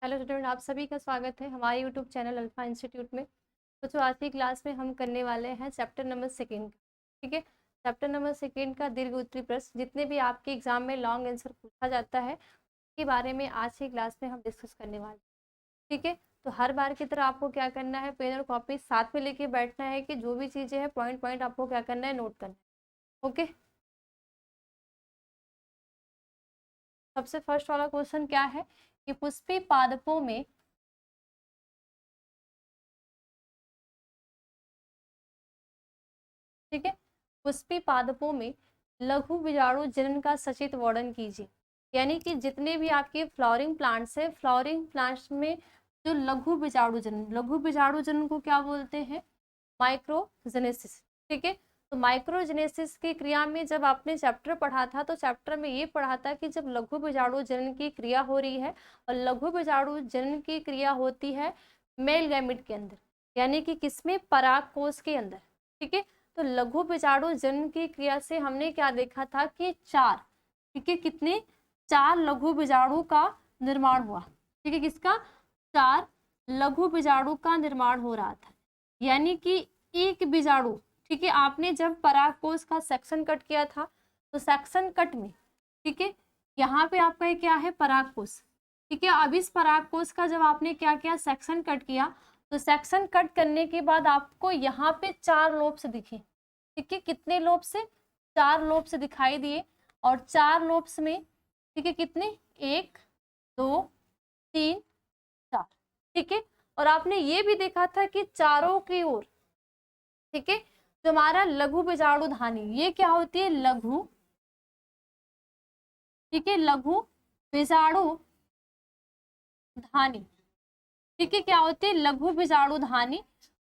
Hello student, आप सभी का स्वागत है हमारे यूट्यूब चैनल अल्फा इंस्टीट्यूट में। तो जो आज की क्लास में हम करने वाले हैं चैप्टर नंबर सेकेंड, ठीक है। चैप्टर नंबर सेकेंड का दीर्घ उत्तरी प्रश्न, जितने भी आपके एग्जाम में लॉन्ग आंसर पूछा जाता है उसके बारे में आज की क्लास में हम डिस्कस करने वाले हैं, ठीक है। तो हर बार की तरह आपको क्या करना है, पेन और कॉपी साथ में लेके बैठना है कि जो भी चीज़ें हैं पॉइंट पॉइंट आपको क्या करना है, नोट करना है, ओके। सबसे फर्स्ट वाला क्वेश्चन क्या है कि पुष्पी पादपों में, ठीक है, पुष्पी पादपों में लघु बीजाणु जनन का सचित वर्णन कीजिए। यानी कि जितने भी आपके फ्लावरिंग प्लांट्स है, फ्लावरिंग प्लांट्स में जो लघु बीजाणु जनन को क्या बोलते हैं, माइक्रोजेनेसिस, ठीक है। तो माइक्रोजेनेसिस की क्रिया में जब आपने चैप्टर पढ़ा था तो चैप्टर में ये पढ़ा था कि जब लघु बीजाणु जनन की क्रिया हो रही है और लघु बीजाणु जनन की क्रिया होती है मेल गैमेट के अंदर, यानी कि किसमें, पराग कोश के अंदर, ठीक है। तो लघु बीजाणु जनन की क्रिया से हमने क्या देखा था कि चार, ठीक है, कितने, चार लघु बीजाणु का निर्माण हुआ, ठीक है। किसका, चार लघु बीजाणु का निर्माण हो रहा था। यानी कि एक बीजाणु, ठीक है, आपने जब परागकोश का सेक्शन कट किया था तो सेक्शन कट में, ठीक है, यहाँ पे आपका क्या है, परागकोश, ठीक है। अब इस परागकोश का जब आपने क्या किया, सेक्शन कट किया, तो सेक्शन कट करने के बाद आपको यहाँ पे चार लोब्स दिखे, ठीक है। कितने लोब्स से, चार लोब्स दिखाई दिए। और चार लोब्स में, ठीक है, कितने, एक, दो, तीन, चार, ठीक है। और आपने ये भी देखा था कि चारों की ओर, ठीक है, जो हमारा लघु बीजाणु धानी, ये क्या होती है, लघु, ठीक है, लघु बीजाणु धानी, ठीक है, क्या होती है, लघु बीजाणु धानी।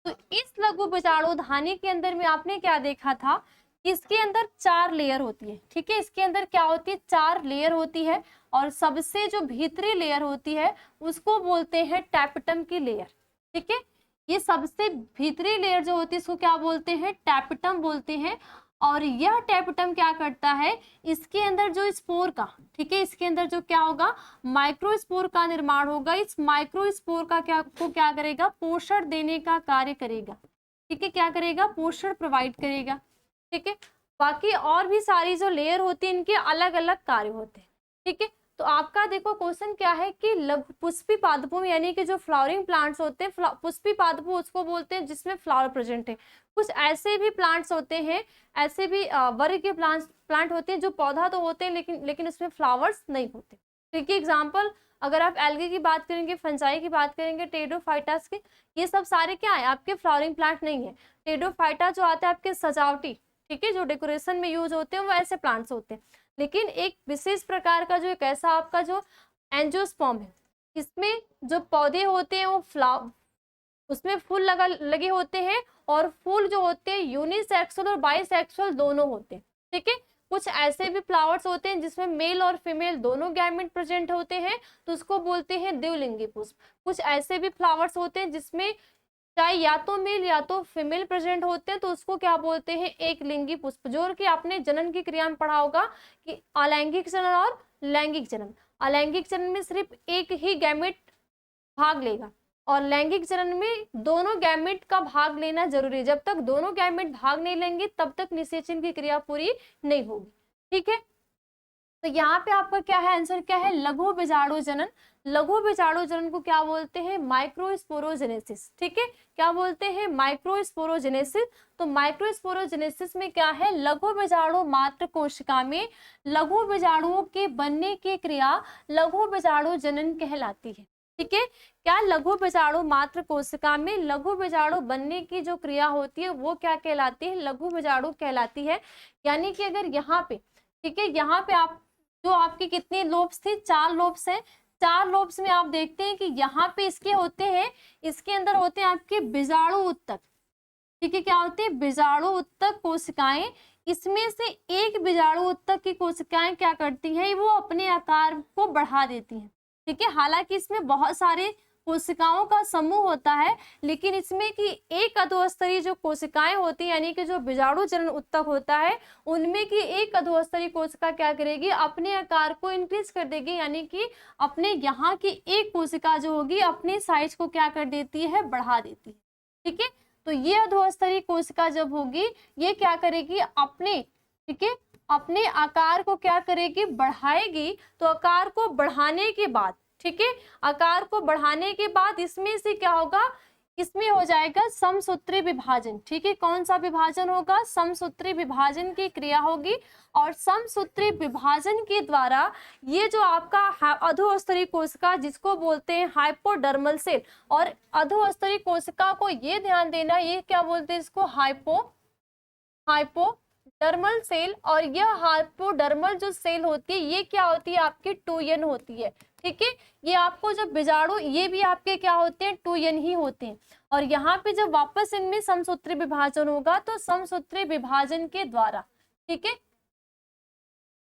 तो इस लघु बीजाणु धानी के अंदर में आपने क्या देखा था, इसके अंदर चार लेयर होती है, ठीक है। इसके अंदर क्या होती है, चार लेयर होती है। और सबसे जो भीतरी लेयर होती है उसको बोलते हैं टैपेटम की लेयर, ठीक है। ये सबसे भीतरी लेयर जो होती है इसको क्या बोलते हैं, टैपेटम बोलते हैं। और यह टैपेटम क्या करता है, इसके अंदर जो स्पोर का, ठीक है, इसके अंदर जो क्या होगा, माइक्रोस्पोर का निर्माण होगा। इस माइक्रोस्पोर का क्या करेगा, पोषण देने का कार्य करेगा, ठीक है। क्या करेगा, पोषण प्रोवाइड करेगा, ठीक है। बाकी और भी सारी जो लेयर होती है इनके अलग अलग कार्य होते हैं, ठीक है। तो आपका देखो क्वेश्चन क्या है कि लघु पुष्पी पादपों में, यानी कि जो फ्लावरिंग प्लांट्स होते हैं, पुष्पी पादपों उसको बोलते हैं जिसमें फ्लावर प्रेजेंट है। कुछ ऐसे भी प्लांट्स होते हैं, ऐसे भी वर्ग के प्लांट होते हैं जो पौधा तो होते हैं लेकिन उसमें फ्लावर्स नहीं होते। ठीक है, एग्जाम्पल अगर आप एल्गे की बात करेंगे, फंजाई की बात करेंगे, टेडोफाइटास की, ये सब सारे क्या है, आपके फ्लावरिंग प्लांट नहीं है। टेडोफाइटा जो आता है आपके सजावटी, ठीक है, जो डेकोरेशन में यूज होते हैं वो ऐसे प्लांट्स होते हैं। लेकिन एक विशेष प्रकार का जो एक ऐसा आपका जो एंजियोस्पर्म है, इसमें जो पौधे होते हैं वो उसमें फूल लगे होते हैं। और फूल जो होते हैं यूनिसेक्सुअल और बाइसेक्सुअल दोनों होते हैं, ठीक है। कुछ ऐसे भी फ्लावर्स होते हैं जिसमें मेल और फीमेल दोनों गैमेट प्रेजेंट होते हैं, तो उसको बोलते हैं द्विलिंगी पुष्प। कुछ ऐसे भी फ्लावर्स होते हैं जिसमें चाहे या तो मेल या तो फीमेल प्रेजेंट होते हैं, तो उसको क्या बोलते हैं, एक लिंगी पुष्प। जो कि आपने जनन की क्रिया में पढ़ा होगा कि अलैंगिक जनन और लैंगिक जनन। अलैंगिक जनन में सिर्फ एक ही गैमेट भाग लेगा और लैंगिक जनन में दोनों गैमेट का भाग लेना जरूरी है। जब तक दोनों गैमेट भाग नहीं लेंगे तब तक निषेचन की क्रिया पूरी नहीं होगी, ठीक है। तो यहाँ पे आपका क्या है, आंसर क्या है, लघु बीजाणु जनन। लघु बीजाणु जनन को क्या बोलते हैं, माइक्रोस्पोरोजेनेसिस, ठीक है। क्या बोलते हैं, माइक्रोस्पोरोजेनेसिस। तो माइक्रोस्पोरोजेनेसिस में क्या है, लघु बीजाणु मात्र कोशिका में लघु बीजाणुओं के बनने की क्रिया लघु बीजाणु जनन कहलाती है, ठीक है। क्या, लघु बीजाणु मात्र कोशिका में लघु बीजाणु बनने की जो क्रिया होती है वो क्या कहलाती है, लघु बीजाणु कहलाती है। यानी कि अगर यहाँ पे, ठीक है, यहाँ पे आप जो आपकी कितनी लोब्स थी, चार लोब्स हैं। चार लोब्स में आप देखते हैं कि यहाँ पे इसके होते हैं, इसके अंदर होते हैं आपके बीजाणु उत्तक, ठीक है। क्या होते हैं, बीजाणु उत्तक कोशिकाएं। इसमें से एक बीजाणु उत्तक की कोशिकाएं क्या करती हैं, वो अपने आकार को बढ़ा देती हैं, ठीक है। हालांकि इसमें बहुत सारे कोशिकाओं का समूह होता है, लेकिन इसमें कि एक अधोस्तरीय जो कोशिकाएं होती हैं यानी कि जो बीजाणु जनन ऊतक होता है, उनमें की एक अधोस्तरीय कोशिका क्या करेगी, अपने आकार को इंक्रीज कर देगी, यानी कि अपने यहाँ की एक कोशिका जो होगी अपने साइज को क्या कर देती है, बढ़ा देती है। ठीक है, तो ये अधोस्तरीय कोशिका जब होगी ये क्या करेगी, अपने, ठीक है, अपने आकार को क्या करेगी, बढ़ाएगी। तो आकार को बढ़ाने के बाद, ठीक है, आकार को बढ़ाने के बाद इसमें से क्या होगा, इसमें हो जाएगा समसूत्री विभाजन। ठीक है, कौन सा विभाजन होगा, समसूत्री विभाजन की क्रिया होगी। और समसूत्री विभाजन के द्वारा ये जो आपका अधोस्तरीय कोशिका जिसको बोलते हैं हाइपोडर्मल सेल, और अधोस्तरीय कोशिका को ये ध्यान देना, ये क्या बोलते हैं इसको, हाइपोडर्मल सेल। और यह हाइपोडर्मल जो सेल होती है ये क्या होती है, आपकी 2n होती है। ठीक है, ये आपको जब बीजाणु ये भी आपके क्या होते हैं, 2n ही होते हैं। और यहाँ पे जब वापस इनमें समसूत्री विभाजन होगा तो समसूत्री विभाजन के द्वारा, ठीक है,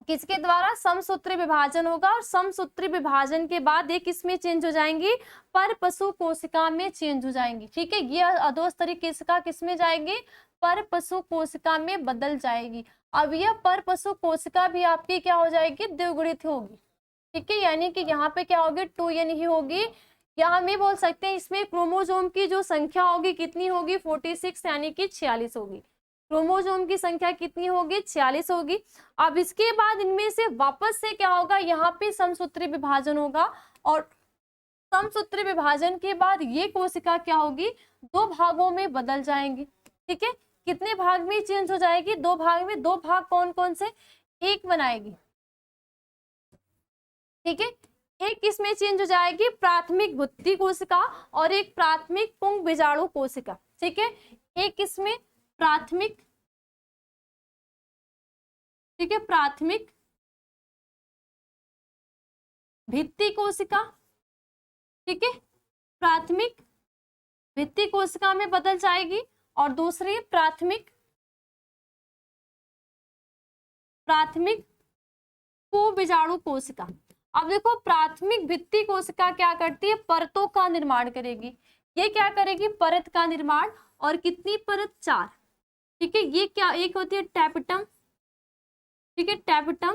किसके द्वारा, समसूत्री विभाजन होगा। और समसूत्री विभाजन के बाद एक इसमें चेंज हो जाएंगी, परपशु कोशिका में चेंज हो जाएंगी। ठीक है, ये अधोस्तरीय कोशिका किसमें जाएगी, परपशु कोशिका में बदल जाएगी। अब यह परपशु कोशिका भी आपकी क्या हो जाएगी, द्विगुणित होगी। ठीक है, यानी कि यहाँ पे क्या होगी, 2n ही होगी। या हम ये बोल सकते हैं इसमें क्रोमोसोम की जो संख्या होगी कितनी होगी, 46 यानी कि 46 होगी। क्रोमोसोम की संख्या कितनी होगी, 46 होगी। अब इसके बाद इनमें से वापस से क्या होगा, यहाँ पे समसूत्री विभाजन होगा। और समसूत्री विभाजन के बाद ये कोशिका क्या होगी, 2 भागों में बदल जाएंगी। ठीक है, कितने भाग में चेंज हो जाएगी, 2 भाग में। 2 भाग कौन कौन से, एक बनाएगी। ठीक है, एक किसमें चेंज हो जाएगी, प्राथमिक भित्ति कोशिका और एक प्राथमिक पुंग बीजाणु कोशिका। ठीक है, एक इसमें प्राथमिक, ठीक है, प्राथमिक भित्ति कोशिका, ठीक है, प्राथमिक भित्ति कोशिका में बदल जाएगी। और दूसरी प्राथमिक बीजाणु कोशिका। अब देखो, प्राथमिक भित्ति कोशिका क्या करती है, परतों का निर्माण करेगी। ये क्या करेगी, परत का निर्माण। और कितनी परत, 4। ठीक है, ये क्या, एक होती है टैपेटम, ठीक है, टैपेटम,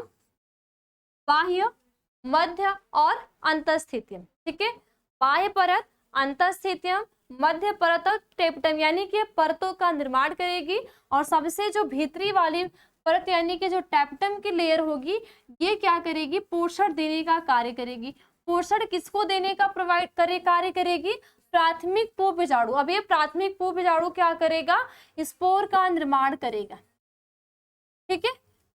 बाह्य, मध्य और अंतस्थितियम। ठीक है, बाह्य परत, अंतस्थितियम, मध्य परत और टैपेटम, यानी कि परतों का निर्माण करेगी। और सबसे जो भीतरी वाली परत यानी कि जो टैपेटम की लेयर होगी ये क्या करेगी, पोषण देने का कार्य करेगी। पोषण किसको देने का कार्य करेगी, प्राथमिक पूर्व बीजाणु। अब ये प्राथमिक पूर्व बीजाणु क्या करेगा, स्पोर का निर्माण करेगा। ठीक है,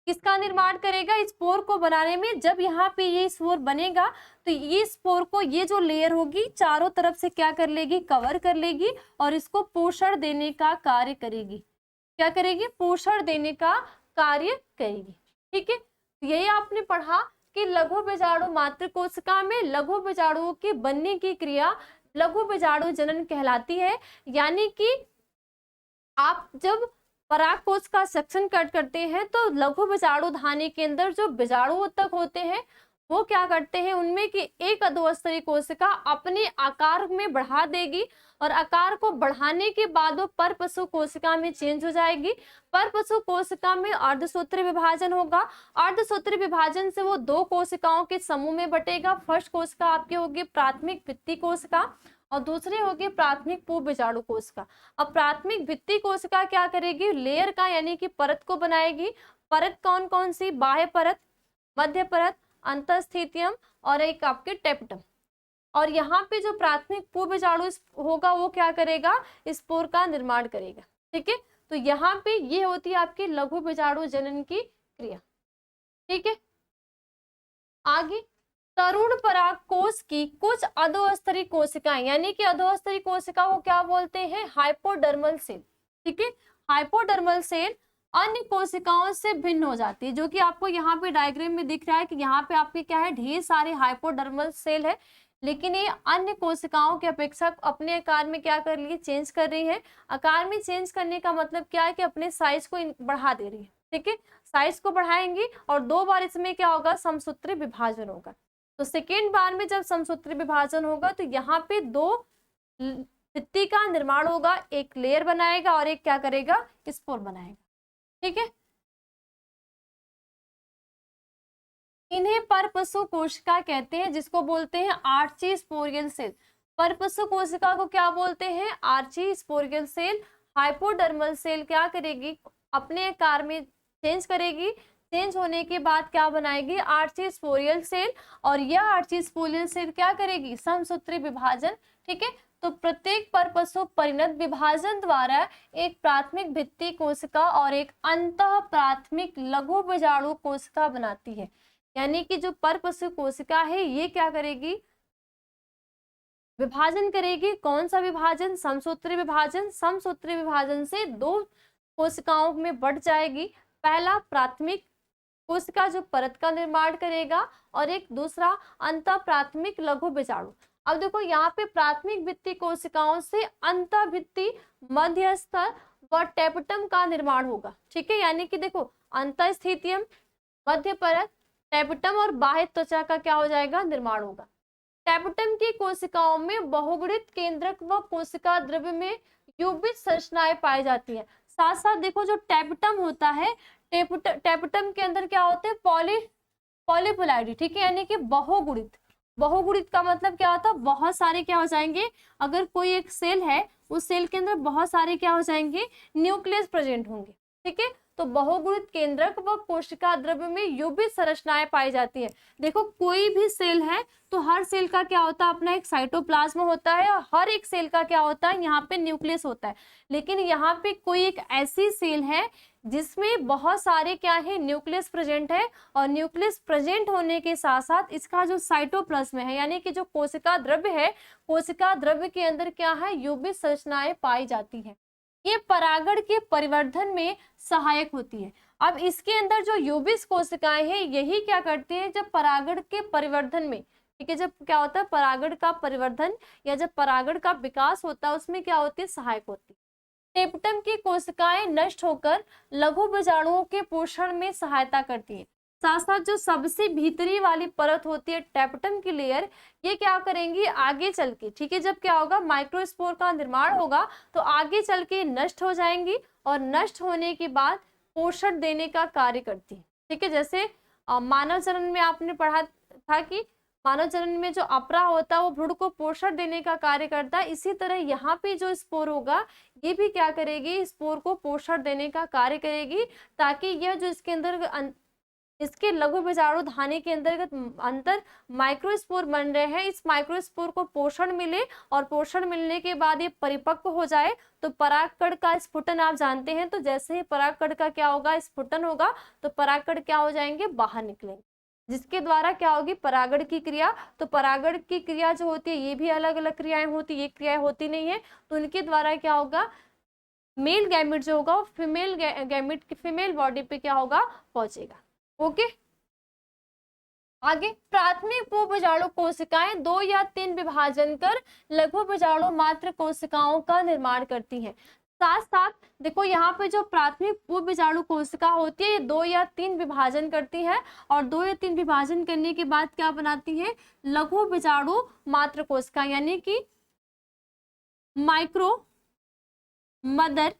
किसका निर्माण करेगा, स्पोर को बनाने में। जब यहाँ पे ये स्पोर बनेगा तो ये स्पोर को, ये जो लेयर होगी चारों तरफ से क्या कर लेगी, कवर कर लेगी और इसको पोषण देने का कार्य करेगी। क्या करेगी, पोषण देने का कार्य करेगी। ठीक है, यही आपने पढ़ा कि लघु बीजाणु मातृ कोशिका में लघु बीजाणुओं के बनने की क्रिया लघु बीजाणु जनन कहलाती है। यानी कि आप जब परागकोश का सेक्शन कट करते हैं तो लघु बीजाणु धानी के अंदर जो बीजाणु ऊतक होते हैं वो क्या करते हैं, उनमें की एक अधोस्तरीय कोशिका अपने आकार में बढ़ा देगी। और आकार को बढ़ाने के बाद वो परपशु कोशिका में चेंज हो जाएगी। परपशु कोशिका में अर्धसूत्री विभाजन होगा। अर्धसूत्री विभाजन से वो 2 कोशिकाओं के समूह में बटेगा। फर्स्ट कोशिका आपकी होगी प्राथमिक भित्ति कोशिका और दूसरी होगी प्राथमिक पूर्व बीजाणु कोशिका। अब प्राथमिक भित्ति कोशिका क्या करेगी, लेयर का यानी कि परत को बनाएगी। परत कौन कौन सी, बाह्य परत, मध्य परत, अंतस्थितियम और एक आपके टैपेटम। और यहाँ पे जो प्राथमिक पूर्व बीजाणु होगा वो क्या करेगा, स्पोर का निर्माण करेगा। ठीक है, तो यहाँ पे ये होती है आपकी लघु बीजाणु जनन की क्रिया। ठीक है, आगे तरुण परागकोश की कुछ अधोस्तरीय कोशिकाएं, यानी कि अधोस्तरीय कोशिका को क्या बोलते हैं, हाइपोडर्मल सेल। ठीक है, हाइपोडर्मल सेल अन्य कोशिकाओं से भिन्न हो जाती है, जो कि आपको यहाँ पे डायग्राम में दिख रहा है कि यहाँ पे आपके क्या है, ढेर सारे हाइपोडर्मल सेल है। लेकिन ये अन्य कोशिकाओं के अपेक्षा अपने आकार में क्या कर रही है, चेंज कर रही है। आकार में चेंज करने का मतलब क्या है कि अपने साइज को बढ़ा दे रही है। ठीक है, साइज को बढ़ाएंगी और 2 बार इसमें क्या होगा, समसूत्री विभाजन होगा। तो सेकेंड बार में जब समसूत्री विभाजन होगा तो यहाँ पे दो भित्ति का निर्माण होगा, एक लेयर बनाएगा और एक क्या करेगा, स्पोर बनाएगा। ठीक है, इन्हें परपसु कोशिका कहते हैं, जिसको बोलते हैं आर्ची स्पोरियल सेल। परपसु कोशिका को क्या बोलते हैं, आर्ची स्पोरियल सेल। हाइपोडर्मल सेल क्या करेगी, अपने आकार में चेंज करेगी, चेंज होने के बाद क्या बनाएगी, आर्ची स्पोरियल सेल। और यह आर्ची स्पोरियल सेल क्या करेगी, समसूत्री विभाजन। ठीक है, तो प्रत्येक परपसु परिणत विभाजन द्वारा एक प्राथमिक भित्ति कोशिका और एक अंतः प्राथमिक लघु बीजाणु कोशिका बनाती है। यानी कि जो परपसु कोशिका है ये क्या करेगी, विभाजन करेगी। कौन सा विभाजन, समसूत्री विभाजन। समसूत्री विभाजन से दो कोशिकाओं में बढ़ जाएगी, पहला प्राथमिक कोशिका जो परत का निर्माण करेगा और एक दूसरा अंतः प्राथमिक लघु बीजाणु। अब देखो यहाँ पे प्राथमिक भित्ति कोशिकाओं से अंतः भित्ति, मध्यस्थ व टेपटम का निर्माण होगा। ठीक है, यानी कि देखो अंतः स्थितियम, मध्य परत, टेपटम और बाह्य त्वचा का क्या हो जाएगा, निर्माण होगा। टेपटम की कोशिकाओं में बहुगुणित केंद्रक व कोशिका द्रव्य में युग्मित संरचनाएं पाई जाती है। साथ साथ देखो जो टेपटम होता है, टेपटम के अंदर क्या होते हैं, पॉलीपोलाइडी। ठीक है, यानी कि बहुगुणित। बहुगुणित का मतलब क्या होता है, बहुत सारे क्या हो जाएंगे, अगर कोई एक सेल है उस सेल के अंदर बहुत सारे क्या हो जाएंगे, न्यूक्लियस प्रेजेंट होंगे। ठीक है, तो बहुगुणित केंद्रक व कोशिका द्रव्य में युग्मित संरचनाएं पाई जाती है। देखो कोई भी सेल है तो हर सेल का क्या होता है, अपना एक साइटोप्लाज्म होता है और हर एक सेल का क्या होता है, यहाँ पे न्यूक्लियस होता है। लेकिन यहाँ पे कोई एक ऐसी सेल है जिसमें बहुत सारे क्या है, न्यूक्लियस प्रेजेंट है। और न्यूक्लियस प्रेजेंट होने के साथ साथ इसका जो साइटोप्लाज्म है, यानी कि जो कोशिका द्रव्य है, कोशिका द्रव्य के अंदर क्या है, युग्मित संरचनाएं पाई जाती है। ये परागण के परिवर्धन में सहायक होती है। अब इसके अंदर जो युग्मित कोशिकाएं हैं यही क्या करती है, जब परागण के परिवर्धन में, ठीक है, जब क्या होता है परागण का परिवर्धन या जब परागण का विकास होता है उसमें क्या होती है, सहायक होती है। टेपटम की कोशिकाएं नष्ट होकर लघु बीजाणुओं के पोषण में सहायता करती है। साथ साथ जो सबसे भीतरी वाली परत होती है टेपटम की लेयर, ये क्या करेंगी आगे चल के, ठीक है, जब क्या होगा माइक्रोस्पोर का निर्माण होगा तो आगे चल के नष्ट हो जाएंगी और नष्ट होने के बाद पोषण देने का कार्य करती है। ठीक है, जैसे मानव जनन में आपने पढ़ा था कि मानव जनन में जो अपरा होता है वो भ्रूण को पोषण देने का कार्य करता है। इसी तरह यहाँ पे जो स्पोर होगा ये भी क्या करेगी, स्पोर को पोषण देने का कार्य करेगी, ताकि यह जो इसके अंदर इसके लघु बीजाणु धानी के अंतर्गत अंतर माइक्रोस्पोर बन रहे हैं, इस माइक्रोस्पोर को पोषण मिले और पोषण मिलने के बाद ये परिपक्व हो जाए तो परागकण का स्फुटन आप जानते हैं। तो जैसे ही परागकण का क्या होगा, स्फुटन होगा, तो परागकण क्या हो जाएंगे, बाहर निकलेंगे, जिसके द्वारा क्या होगी, परागण की क्रिया। तो परागण की क्रिया जो होती है ये भी अलग अलग क्रियाएं होती है, ये क्रियाएं होती नहीं है, तो उनके द्वारा क्या होगा, मेल गैमेट जो होगा फीमेल गैमेट की फीमेल बॉडी पे क्या होगा, पहुंचेगा। ओके, आगे प्राथमिक पूर्वबीजाणु कोशिकाएं 2 या 3 विभाजन कर लघु बीजाणु मात्र कोशिकाओं का निर्माण करती हैं। साथ साथ देखो यहाँ पे जो प्राथमिक पूर्व बीजाणु कोशिका होती है ये 2 या 3 विभाजन करती है और 2 या 3 विभाजन करने के बाद क्या बनाती है, लघु बीजाणु मात्र कोशिका, यानी कि माइक्रो मदर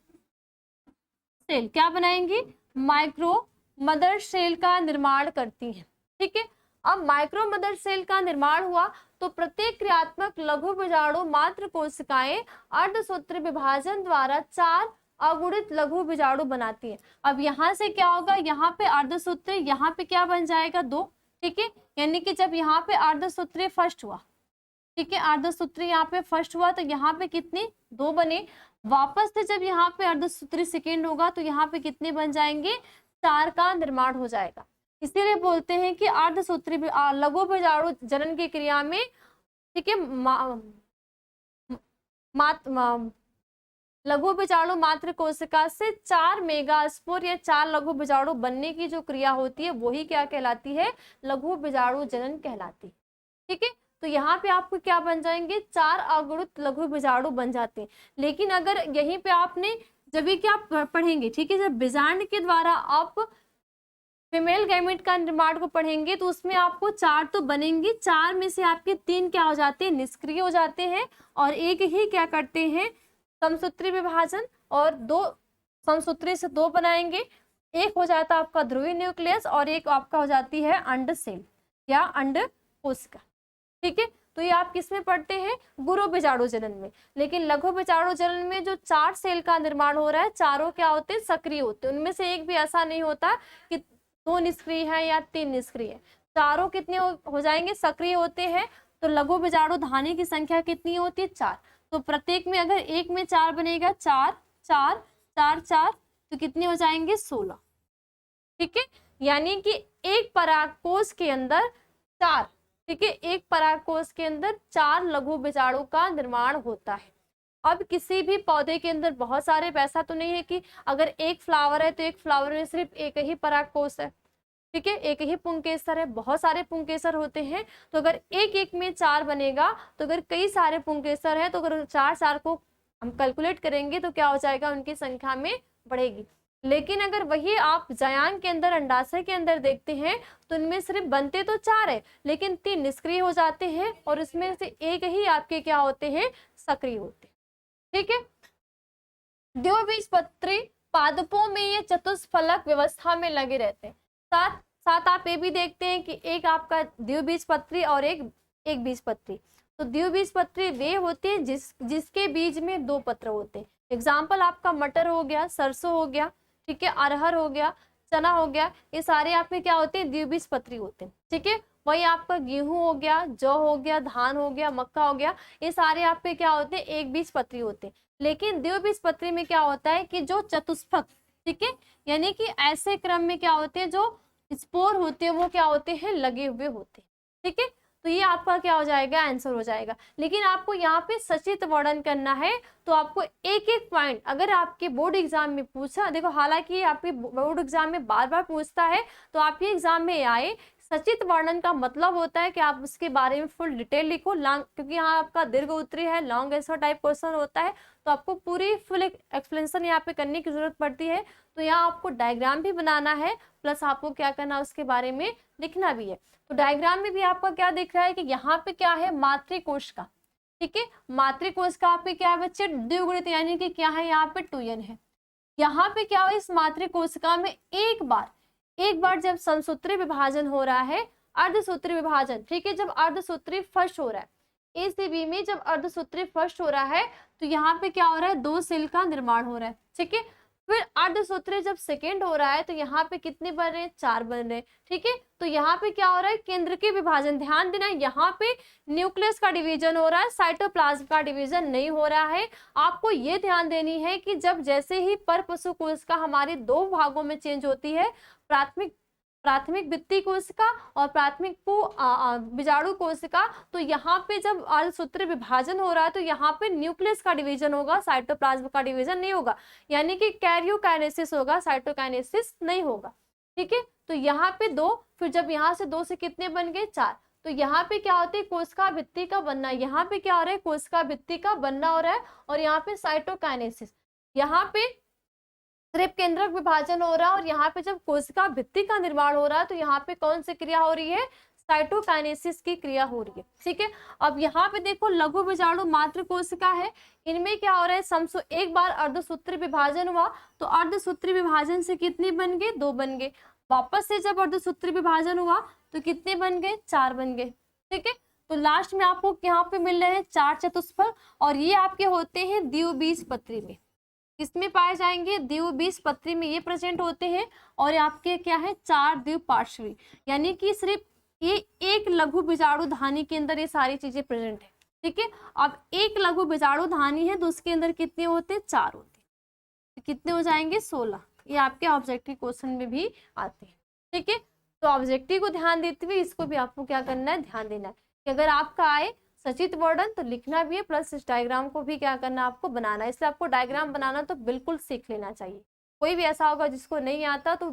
सेल क्या बनाएंगी, माइक्रो मदर सेल का निर्माण करती है। ठीक है, अब माइक्रो मदर सेल का निर्माण हुआ तो प्रत्येक क्रियात्मक लघु बीजाणु मात्र कोशिकाएं अर्धसूत्री विभाजन द्वारा 4 अगुणित लघु बीजाणु बनाती है। अब यहाँ से क्या होगा, यहाँ पे अर्धसूत्री, यहाँ पे क्या बन जाएगा, 2। ठीक है, यानी कि जब यहाँ पे अर्धसूत्री फर्स्ट हुआ, ठीक है, अर्धसूत्री यहाँ पे फर्स्ट हुआ तो यहाँ पे कितने, 2 बने। वापस से जब यहाँ पे अर्धसूत्री सेकेंड होगा तो यहाँ पे कितने बन जाएंगे, 4 का निर्माण हो जाएगा। इसीलिए बोलते हैं कि अर्धसूत्री लघु बीजाणु जनन की क्रिया में, ठीक है, लघु बीजाणु मात्र कोशिका से 4 मेगास्पोर या 4 लघु बीजाणु बनने की जो क्रिया होती है वही क्या कहलाती है, लघु बीजाणु जनन कहलाती है। ठीक है, तो यहाँ पे आपको क्या बन जाएंगे, 4 अगुणित लघु बीजाणु बन जाते हैं। लेकिन अगर यहीं पे आपने जब भी क्या पढ़ेंगे, ठीक है, जब बीजांड के द्वारा आप फीमेल गैमेट का निर्माण को पढ़ेंगे तो उसमें आपको 4 तो बनेंगे, 4 में से आपके 3 क्या हो जाते हैं, निष्क्रिय हो जाते हैं, और एक ही क्या करते हैं, समसूत्री विभाजन, और 2 समसूत्री से 2 बनाएंगे, एक हो जाता है आपका ध्रुवीय न्यूक्लियस और एक आपका हो जाती है अंड सेल या अंड कोशिका। ठीक है, तो ये आप किस में पढ़ते हैं, गुरु बीजाणु जनन में। लेकिन लघु बीजाणु जनन में जो 4 सेल का निर्माण हो रहा है, चारों क्या होते हैं, सक्रिय होते हैं, उनमें से एक भी ऐसा नहीं होता कि 2 निष्क्रिय है या 3 निष्क्रिय है, चारों कितने हो जाएंगे, सक्रिय होते हैं। तो लघु बीजाणु धानी की संख्या कितनी होती है, 4। तो प्रत्येक में अगर एक में 4 बनेगा, 4 4 4 4, तो कितने हो जाएंगे, 16। ठीक है, यानी कि एक परागकोश के अंदर 4, ठीक है, एक परागकोश के अंदर 4 लघु बीजाणु का निर्माण होता है। अब किसी भी पौधे के अंदर बहुत सारे, वैसा तो नहीं है कि अगर एक फ्लावर है तो एक फ्लावर में सिर्फ एक ही परागकोश है, ठीक है, एक ही पुंकेसर है, बहुत सारे पुंकेसर होते हैं। तो अगर एक एक में 4 बनेगा, तो अगर कई सारे पुंकेसर है तो अगर 4 को हम कैलकुलेट करेंगे तो क्या हो जाएगा, उनकी संख्या में बढ़ेगी। लेकिन अगर वही आप जायांग के अंदर, अंडाशय के अंदर देखते हैं तो उनमें सिर्फ बनते तो 4 है, लेकिन 3 निष्क्रिय हो जाते हैं और इसमें से एक ही आपके क्या होते हैं, सक्रिय होते हैं। ठीक है, द्विबीजपत्री पादपों में ये चतुष्फलक व्यवस्था में लगे रहते हैं। साथ साथ आप ये भी देखते हैं कि एक आपका द्विबीजपत्री और एक बीजपत्री। तो द्विबीजपत्री वे होते हैं जिसके बीज में 2 पत्र होते हैं। एग्जाम्पल आपका मटर हो गया, सरसों हो गया, ठीक है, अरहर हो गया, चना हो गया, ये सारे आपके क्या होते हैं, द्विबीजपत्री होते हैं। ठीक है, वही आपका गेहूं हो गया, जौ हो गया, धान हो गया, मक्का हो गया, ये सारे आपके क्या होते हैं, एक बीजपत्री होते हैं। लेकिन द्विबीजपत्री में क्या होता है कि जो चतुष्फलक, ठीक है, यानी कि ऐसे क्रम में क्या होते हैं, जो स्पोर होते हैं वो क्या होते हैं, लगे हुए होते हैं। ठीक है, तो ये आपका क्या हो जाएगा, आंसर हो जाएगा। लेकिन आपको यहाँ पे सचित्र वर्णन करना है, तो आपको एक एक पॉइंट अगर आपके बोर्ड एग्जाम में पूछा, देखो हालांकि आपके बोर्ड एग्जाम में बार बार पूछता है, तो आपके एग्जाम में आए, सचित वर्णन का मतलब होता है कि आप उसके बारे में फुल डिटेल लिखो, लॉन्ग, क्योंकि यहाँ आपका दीर्घ उत्तरी है, लॉन्ग आंसर टाइप क्वेश्चन होता है, तो आपको पूरी फुल एक्सप्लेनेशन यहाँ पे करने की जरूरत पड़ती है। तो यहाँ आपको डायग्राम भी बनाना है, प्लस आपको क्या करना है, उसके बारे में लिखना भी है। तो डायग्राम में भी आपका क्या दिख रहा है कि यहाँ पे क्या है, मातृकोश का, ठीक है, मातृकोश का आपके क्या है बच्चे, द्विगुणित, यानी कि क्या है, यहाँ पे 2n है। यहाँ पे क्या है, इस मातृकोशिका में एक बार जब समसूत्री विभाजन हो रहा है, अर्धसूत्री विभाजन, ठीक है, जब अर्धसूत्री फर्स्ट हो रहा है, एसीबी में जब अर्धसूत्री फर्स्ट हो रहा है, तो यहाँ पे क्या हो रहा है, 2 सेल का निर्माण हो रहा है। ठीक है, फिर अर्धसूत्री जब सेकेंड हो रहा है तो यहाँ पे कितने बन रहे हैं, 4 बन रहे हैं। ठीक है, तो यहाँ पे क्या हो रहा है, केंद्र के विभाजन, ध्यान देना, यहाँ पे न्यूक्लियस का डिवीजन हो रहा है, साइटोप्लाज्म का डिवीजन नहीं हो रहा है। आपको ये ध्यान देनी है कि जब जैसे ही पर पशु कोशिका हमारे 2 भागों में चेंज होती है, प्राथमिक भित्ति कोशिका और प्राथमिक बीजाणु कोशिका, तो यहाँ पे जब अर्धसूत्री विभाजन हो रहा है तो यहाँ पे न्यूक्लियस का डिवीजन होगा, साइटोप्लाज्म का डिवीजन नहीं होगा, यानी कि कैरियोकाइनेसिस होगा, साइटोकाइनेसिस नहीं होगा। ठीक है, तो यहाँ पे 2, फिर जब यहाँ से 2 से कितने बन गए, 4, तो यहाँ पे क्या होती है, कोशिका भित्ति का बनना, यहाँ पे क्या हो रहा है, कोशिका भित्ति का बनना हो रहा है, और यहाँ पे साइटोकाइनेसिस, यहाँ पे सिर्फ केंद्रक विभाजन हो रहा है, और यहाँ पे जब कोशिका भित्ति का निर्माण हो रहा है तो यहाँ पे कौन सी क्रिया हो रही है, साइटोकाइनेसिस की क्रिया हो रही है। ठीक है, अब यहाँ पे देखो लघु बीजाणु मात्र कोशिका है, इनमें क्या हो रहा है, एक बार अर्धसूत्री विभाजन हुआ तो अर्धसूत्री विभाजन से कितने बन गए, 2 बन गए, वापस से जब अर्धसूत्री विभाजन हुआ तो कितने बन गए, 4 बन गए। ठीक है, तो लास्ट में आपको यहाँ पे मिल रहे हैं 4 चतुष्फलक, और ये आपके होते हैं द्विबीजपत्री में, किसमें पाए जाएंगे, द्विबीजपत्री में ये प्रेजेंट होते हैं, और आपके क्या है, 4 द्विपार्श्वी, यानी कि सिर्फ ये एक लघु बीजाणु धानी के अंदर ये सारी चीजें प्रेजेंट है। ठीक है, अब एक लघु बीजाणु धानी है तो उसके अंदर कितने होते हैं, 4 होते हैं, तो कितने हो जाएंगे, 16। ये आपके ऑब्जेक्टिव क्वेश्चन में भी आते हैं। ठीक है, तो ऑब्जेक्टिव को ध्यान देते हुए इसको भी आपको क्या करना है, ध्यान देना है कि अगर आपका आए सचित वर्णन तो लिखना भी है, प्लस इस डायग्राम को भी क्या करना, आपको बनाना है। इसलिए आपको डायग्राम बनाना तो बिल्कुल सीख लेना चाहिए। कोई भी ऐसा होगा जिसको नहीं आता तो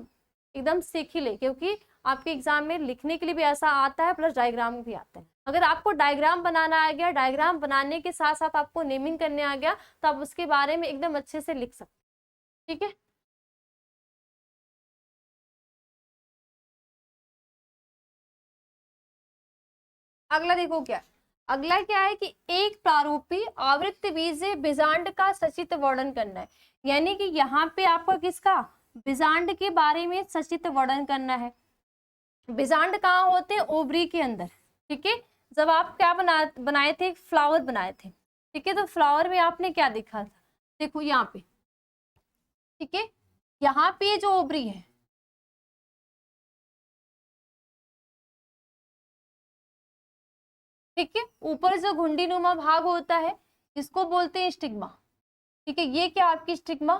एकदम सीख ही ले, क्योंकि आपके एग्जाम में लिखने के लिए भी ऐसा आता है, प्लस डायग्राम भी आता है। अगर आपको डायग्राम बनाना आ गया, डायग्राम बनाने के साथ साथ आपको नेमिंग करने आ गया, तो आप उसके बारे में एकदम अच्छे से लिख सकते। ठीक है। अगला देखो क्या, अगला क्या है कि एक प्रारूपी आवृत्त बीजीय बीजांड का सचित्र वर्णन करना है। यानी कि यहाँ पे आपका किसका, बीजांड के बारे में सचित्र वर्णन करना है। बीजांड कहाँ होते हैं, ओवरी के अंदर, ठीक है। जब आप क्या बनाए थे, फ्लावर बनाए थे, ठीक है। तो फ्लावर में आपने क्या देखा था, देखो यहाँ पे, ठीक है। यहाँ पे जो ओवरी है, ठीक है, ऊपर जो घुंडी नुमा भाग होता है इसको बोलते हैं स्टिग्मा, ठीक है। ये क्या आपकी स्टिग्मा,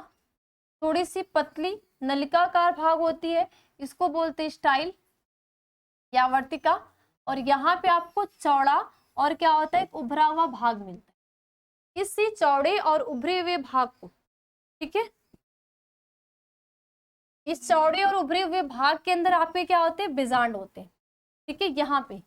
थोड़ी सी पतली नलिकाकार भाग होती है, इसको बोलते हैं स्टाइल या वर्तिका। और यहाँ पे आपको चौड़ा और क्या होता है, एक उभरा हुआ भाग मिलता है। इसी चौड़े और उभरे हुए भाग को, ठीक है, इस चौड़े और उभरे हुए भाग के अंदर आपके क्या होते हैं, बीजांड होते हैं, ठीक है। यहाँ पे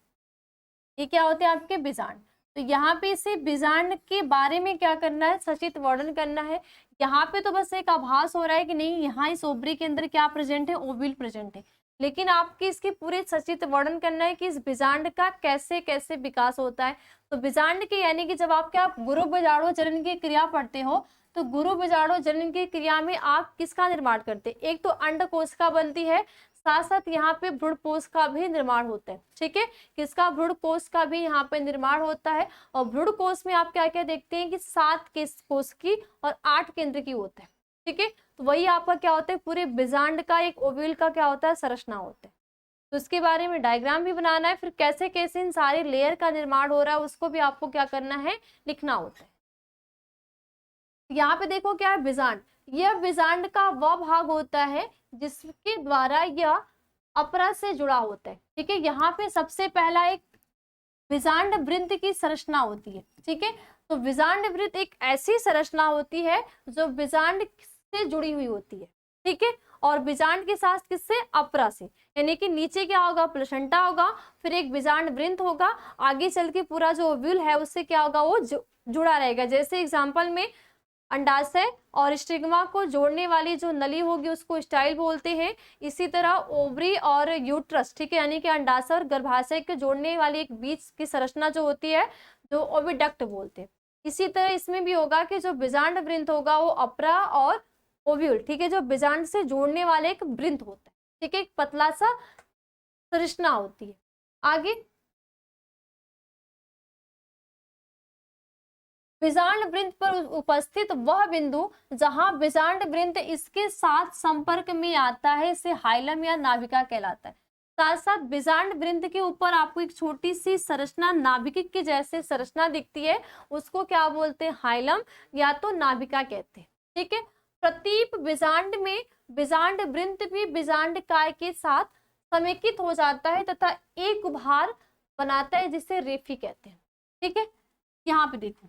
ये क्या होते हैं आपके बीजांड। तो यहाँ पे इसे बीजांड के बारे में क्या करना है, सचित्र वर्णन करना है। यहाँ पे तो बस एक आभास हो रहा है कि नहीं यहाँ इस ओवरी के अंदर क्या प्रेजेंट है, ओविल प्रेजेंट है, लेकिन आपकी इसकी पूरे सचित्र वर्णन करना है कि इस बीजांड का कैसे कैसे विकास होता है। तो बीजांड के यानी कि जब आप क्या गुरु बीजाणु जनन की क्रिया पढ़ते हो, तो गुरु बीजाणु जनन की क्रिया में आप किसका निर्माण करते हैं, एक तो अंड कोशिका बनती है, साथ साथ यहाँ पे भ्रूण कोश का भी निर्माण होता है, ठीक है। किसका, भ्रूण कोश का भी यहाँ पे निर्माण होता है। और भ्रूण कोश में आप क्या क्या देखते हैं कि 7 कोश की और 8 केंद्र की होता है, ठीक है। तो वही आपका क्या होता है, पूरे बीजांड का एक ओव्यूल का क्या होता है, संरचना होता है। तो इसके बारे में डायग्राम भी बनाना है, फिर कैसे कैसे इन सारे लेयर का निर्माण हो रहा है उसको भी आपको क्या करना है, लिखना होता है। यहाँ पे देखो क्या है, बीजांड, यह बीजांड का वह भाग होता है जिसके द्वारा यह अपरा से जुड़ा होता है, ठीक है। यहाँ पे सबसे पहला एक बीजांड वृंत की संरचना होती है, ठीक है। तो बीजांड वृंत एक ऐसी संरचना होती है जो बीजांड से जुड़ी हुई होती है, ठीक है। और बीजांड के साथ किससे, अपरा से, यानी कि नीचे क्या होगा, प्लेसेंटा होगा, फिर एक बीजांड वृंत होगा, आगे चल के पूरा जो ओव्यूल है उससे क्या होगा, वो जुड़ा रहेगा। जैसे एग्जाम्पल में अंडाशय और स्टिग्मा को जोड़ने वाली जो नली होगी उसको स्टाइल बोलते हैं। इसी तरह ओवरी और यूट्रस, ठीक है, यानी कि अंडाशय और गर्भाशय को जोड़ने वाली एक बीच की संरचना जो होती है, जो ओविडक्ट बोलते हैं। इसी तरह इसमें भी होगा कि जो बीजांड वृंत होगा वो अपरा और ओव्यूल, ठीक है, जो बीजांड से जोड़ने वाले एक वृंत होता है, ठीक है, एक पतला सा संरचना होती है। आगे बीजांड वृंत पर उपस्थित वह बिंदु जहां बीजांड वृंत इसके साथ संपर्क में आता है, इसे हाइलम या नाभिका कहलाता है। साथ साथ बीजांड वृंत के ऊपर आपको एक छोटी सी संरचना नाभिक के जैसे संरचना दिखती है, उसको क्या बोलते हैं, हाइलम या तो नाभिका कहते हैं, ठीक है। प्रतीप बीजांड में बीजांड वृंत भी बीजांड काय के साथ समेकित हो जाता है तथा एक उभार बनाता है जिसे रेफी कहते हैं, ठीक है। यहाँ पे देखो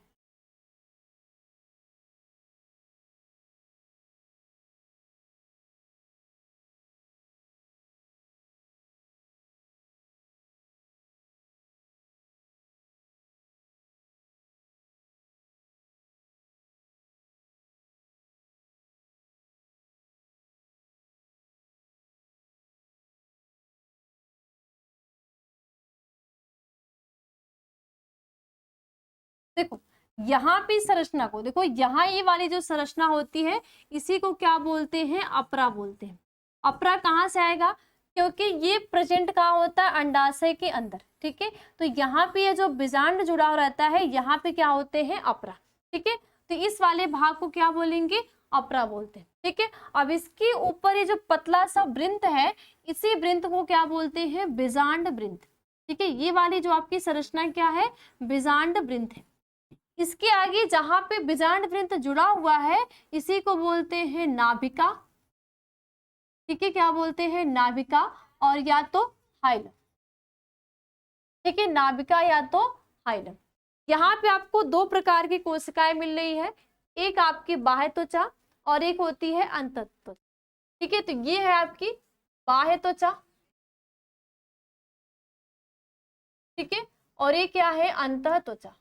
देखो यहाँ पे संरचना को देखो, यहाँ ये वाली जो संरचना होती है इसी को क्या बोलते हैं, अपरा बोलते हैं। अपरा कहाँ से आएगा, क्योंकि ये प्रेजेंट कहाँ होता है, अंडाशय के अंदर, ठीक है। तो यहाँ पे ये जो बीजांड जुड़ा रहता है यहाँ पे क्या होते हैं, अपरा, ठीक है। तो इस वाले भाग को क्या बोलेंगे, अपरा बोलते हैं, ठीक है। अब इसके ऊपर ये जो पतला सा वृंत है, इसी वृंत को क्या बोलते हैं, बीजांड वृंत, ठीक है। ये वाली जो आपकी संरचना क्या है, बीजांड वृंत है। इसके आगे जहां पे बीजांड वृंत जुड़ा हुआ है इसी को बोलते हैं नाभिका, ठीक है, क्या बोलते हैं, नाभिका और या तो हाइलम, ठीक है, नाभिका या तो हाइलम। यहाँ पे आपको 2 प्रकार की कोशिकाएं मिल रही है, एक आपकी बाह्य त्वचा और एक होती है अंतः त्वचा, ठीक है। तो ये है आपकी बाह्य त्वचा, ठीक है, और ये क्या है, अंतः त्वचा।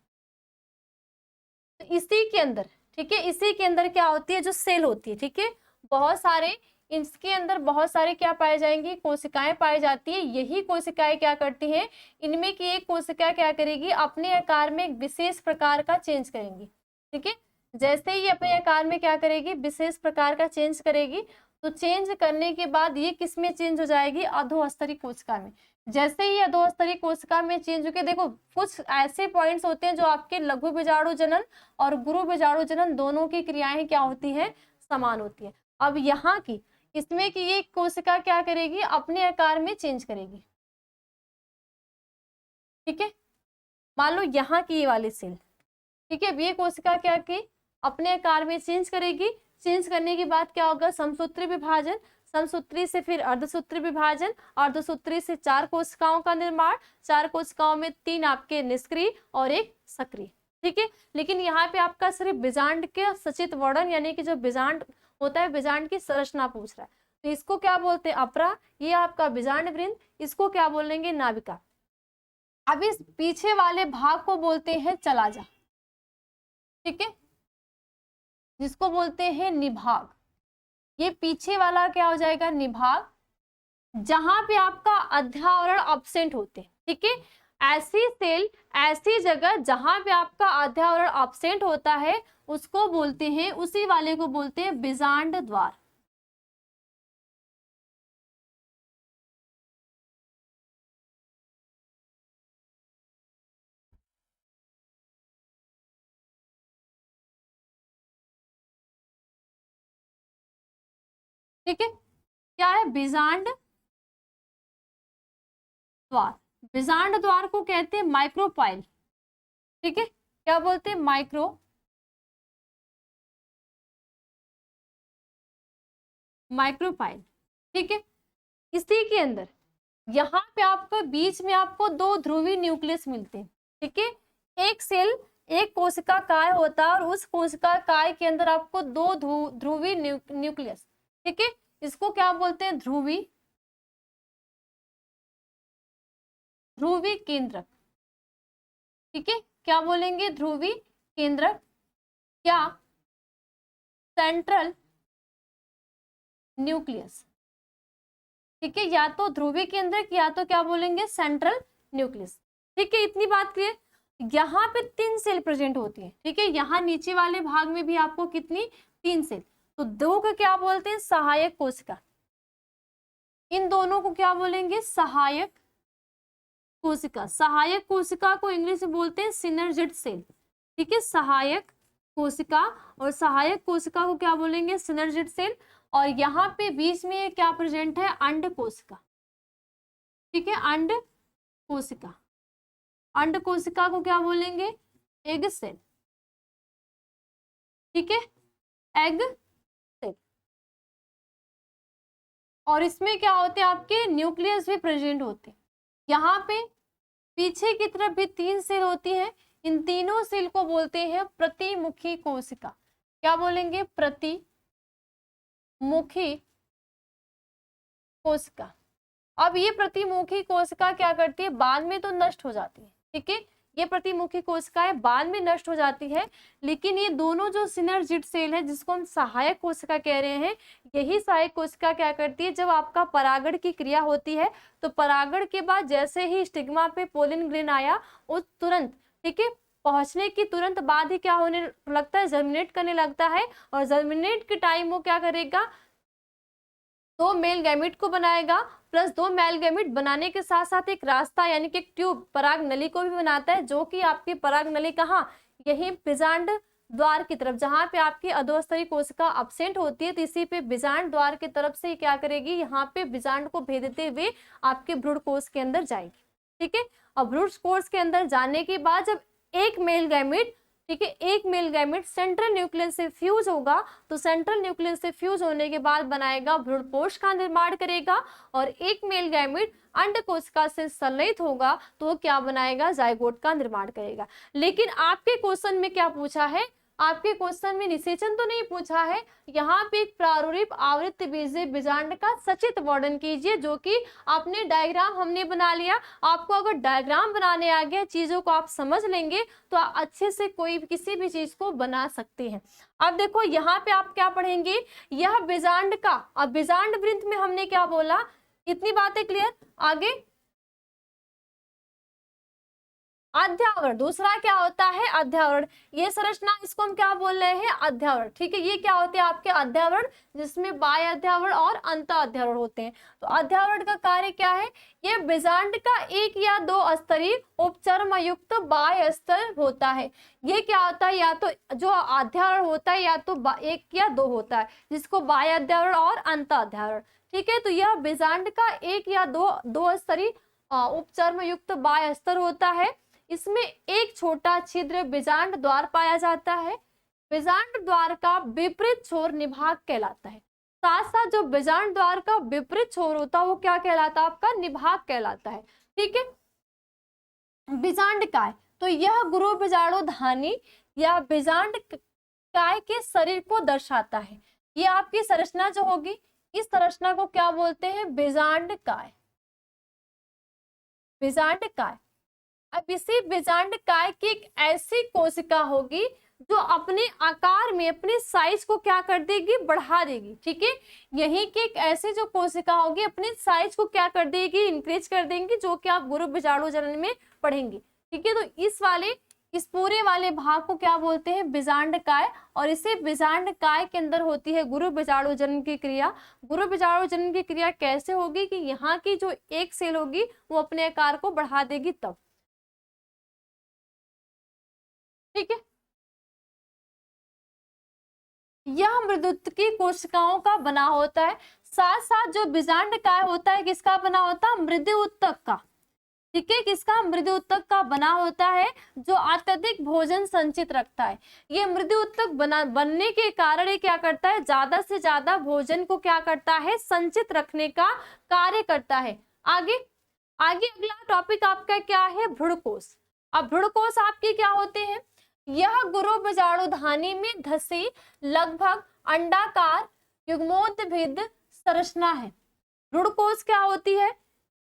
तो इसी के अंदर, ठीक है, इसी के अंदर क्या होती है, जो सेल होती है, ठीक है, बहुत सारे इसके अंदर बहुत सारे क्या पाए जाएंगे, कोशिकाएं पाई जाती है। यही कोशिकाएं क्या करती हैं, इनमें की एक कोशिका क्या करेगी, अपने आकार में एक विशेष प्रकार का चेंज करेंगी। ठीक है, जैसे ही अपने आकार में क्या करेगी, विशेष प्रकार का चेंज करेगी, तो चेंज करने के बाद ये किस में चेंज हो जाएगी, अधोस्तरी कोशिका में। जैसे ही अधोस्तरी कोशिका में चेंज होके, देखो कुछ ऐसे पॉइंट्स होते हैं जो आपके लघु बीजाणु जनन और गुरु बीजाणु जनन दोनों की क्रियाएं क्या होती है, समान होती है। अब यहाँ की इसमें की ये कोशिका क्या करेगी, अपने आकार में चेंज करेगी। ठीक है, मान लो यहाँ की ये वाली सेल, ठीक है, ये कोशिका क्या की, अपने आकार में चेंज करेगी। चेंज करने के बाद क्या होगा, समसूत्री विभाजन, समसूत्री से फिर अर्धसूत्री विभाजन, अर्धसूत्री से 4 कोशिकाओं का निर्माण, 4 कोशिकाओं में 3 आपके निष्क्रिय और 1 सक्रिय। ठीक है, लेकिन यहाँ पे आपका सिर्फ बीजांड के सचित वर्णन यानी कि जो बीजांड होता है, बीजांड की संरचना पूछ रहा है, तो इसको क्या बोलते हैं, अपरा। ये आपका बीजांड वृंद, इसको क्या बोलेंगे, नाभिका। अब इस पीछे वाले भाग को बोलते हैं चलाजा। ठीक है, जिसको बोलते हैं निभाग। ये पीछे वाला क्या हो जाएगा, निभाग, जहां पे आपका अध्यावरण अब्सेंट होते हैं। ठीक है, ऐसी सेल, ऐसी जगह जहां पे आपका अध्यावरण अब्सेंट होता है, उसको बोलते हैं, उसी वाले को बोलते हैं बीजांड द्वार। ठीक है, क्या है, बीजांड द्वार। बीजांड द्वार को कहते हैं माइक्रोपाइल। ठीक है, क्या बोलते हैं, माइक्रोपाइल। ठीक है, इसी के अंदर यहाँ पे आपको बीच में आपको 2 ध्रुवीय न्यूक्लियस मिलते हैं। ठीक है, एक सेल, एक कोशिका काय होता है और उस कोशिका काय के अंदर आपको 2 ध्रुवीय न्यूक्लियस। ठीक है, इसको क्या बोलते हैं, ध्रुवीय केंद्रक। ठीक है, क्या बोलेंगे, ध्रुवीय केंद्रक या सेंट्रल न्यूक्लियस। ठीक है, या तो ध्रुवीय केंद्रक या तो क्या बोलेंगे, सेंट्रल न्यूक्लियस। ठीक है, इतनी बात क्लियर। यहाँ पे 3 सेल प्रेजेंट होती है। ठीक है, यहाँ नीचे वाले भाग में भी आपको कितनी, 3 सेल। तो 2 को क्या बोलते हैं, सहायक कोशिका। इन दोनों को क्या बोलेंगे, सहायक कोशिका। सहायक कोशिका को इंग्लिश में बोलते हैं सिनर्जिड सेल। ठीक है, सहायक कोशिका, और सहायक कोशिका को क्या बोलेंगे, सिनर्जिड सेल। और यहाँ पे बीच में क्या प्रेजेंट है, अंड कोशिका। ठीक है, अंड कोशिका। अंड कोशिका को क्या बोलेंगे, एग सेल। ठीक है, एग सेल। और इसमें क्या होते हैं, आपके न्यूक्लियस भी प्रेजेंट होते हैं। यहाँ पे पीछे की तरफ भी 3 सेल होती है। इन तीनों सेल को बोलते हैं प्रतिमुखी कोशिका। क्या बोलेंगे, प्रतिमुखी कोशिका। अब ये प्रतिमुखी कोशिका क्या करती है, बाद में तो नष्ट हो जाती है। ठीक है, ये प्रतिमुखी कोशिकाएं बाद में नष्ट हो जाती है, लेकिन ये दोनों जो सिनर्जिड सेल है, जिसको हम सहायक कोशिका कह रहे हैं, यही सहायक कोशिका क्या करती है, जब आपका परागण की क्रिया होती है, तो परागण के बाद जैसे ही स्टिग्मा पे पोलिन ग्रेन आया, उस तुरंत, ठीक है, पहुंचने की तुरंत बाद ही क्या होने लगता है, जर्मिनेट करने लगता है। और जर्मिनेट के टाइम वो क्या करेगा, 2 मेल गैमेट को बनाएगा, प्लस 2 मेल गैमेट बनाने के साथ साथ एक रास्ता यानी कि एक ट्यूब, पराग नली को भी बनाता है, जो कि आपकी पराग नली कहाँ, यही बीजांड द्वार की तरफ, जहां पे आपकी अधोस्तरी कोशिका अब्सेंट होती है, तो इसी पे बीजांड द्वार की तरफ से क्या करेगी, यहाँ पे बीजांड को भेजते हुए आपके भ्रूण कोश के अंदर जाएगी। ठीक है, और भ्रूण कोश के अंदर जाने के बाद जब एक मेल गैमेट, ठीक है, एक मेल गैमेट सेंट्रल न्यूक्लियस से फ्यूज होगा, तो सेंट्रल न्यूक्लियस से फ्यूज होने के बाद बनाएगा, भ्रूणपोष का निर्माण करेगा। और एक मेल गैमेट अंड कोशिका से संलयित होगा, तो क्या बनाएगा, जायगोट का निर्माण करेगा। लेकिन आपके क्वेश्चन में क्या पूछा है, आपके क्वेश्चन में निषेचन तो नहीं पूछा है, यहाँ पे एक प्रारूपिक आवृत्त बीजीय बीजांड का सचित्र वर्णन कीजिए, जो कि आपने डायग्राम हमने बना लिया। आपको अगर डायग्राम बनाने आ गया, चीजों को आप समझ लेंगे तो अच्छे से कोई किसी भी चीज को बना सकते हैं। अब देखो यहाँ पे आप क्या पढ़ेंगे, यह बीजांड का, अब बीजांड वृत्त में हमने क्या बोला, इतनी बातें क्लियर। आगे अध्यावरण, दूसरा क्या होता है अध्यावरण, ये संरचना इसको हम क्या बोल रहे हैं अध्यावरण, ठीक है। ये क्या होते हैं आपके अध्यावरण, जिसमें बाह्य अध्यावरण और अंत अध्यावरण होते हैं। तो अध्यावरण का कार्य क्या है, ये बीजांड का एक या दो स्तरीय उपचर्म युक्त बाह्य स्तर होता है। ये क्या होता है, या तो जो अध्यावरण होता है या तो एक या दो होता है, जिसको बाह्य अध्यावरण और अंत अध्यावरण, ठीक है। तो यह बीजांड का एक या दो स्तरीय उपचर्म युक्त बाह्य स्तर होता है। इसमें एक छोटा छिद्र बीजांड द्वार पाया जाता है। बीजांड द्वार का विपरीत छोर निभाग कहलाता है। साथ साथ जो बीजांड द्वार का विपरीत छोर होता है वो क्या कहलाता है, आपका निभाग कहलाता है, ठीक है। बीजांड काय, तो यह गुरु बीजाणुधानी या बीजांड काय के शरीर को दर्शाता है। ये आपकी संरचना जो होगी, इस संरचना को क्या बोलते हैं, बीजांड काय, बीजांड काय। अब इसी बीजांड काय की एक ऐसी कोशिका होगी जो अपने आकार में अपने साइज को क्या कर देगी, बढ़ा देगी, ठीक है। यही की एक ऐसी जो कोशिका होगी अपने साइज को क्या कर देगी, इंक्रीज कर देंगी, जो कि आप गुरु बीजाणु जनन में पढ़ेंगे, ठीक है। तो इस पूरे वाले भाग को क्या बोलते हैं, बीजांड काय। और इसे बीजांड काय के अंदर होती है गुरु बीजाणु जनन की क्रिया। गुरु बीजाणु जनन की क्रिया कैसे होगी कि यहाँ की जो एक सेल होगी वो अपने आकार को बढ़ा देगी तब, ठीक है। यह मृदुत्व की कोशिकाओं का बना होता है। साथ साथ जो बीजांड काय होता है किसका बना होता है, मृदु उत्तक का, ठीक है। किसका, मृदु उत्तक का बना होता है, जो अत्यधिक भोजन संचित रखता है। ये मृदु उत्तक बनने के कारण ये क्या करता है, ज्यादा से ज्यादा भोजन को क्या करता है, संचित रखने का कार्य करता है। आगे अगला टॉपिक आपका क्या है, भ्रूणकोश। अब भ्रूणकोश आपके क्या होते हैं, यह गुरु बीजाणुधानी में धसी लगभग अंडाकार युग्मोद्भिद संरचना है। भ्रूणकोश क्या होती है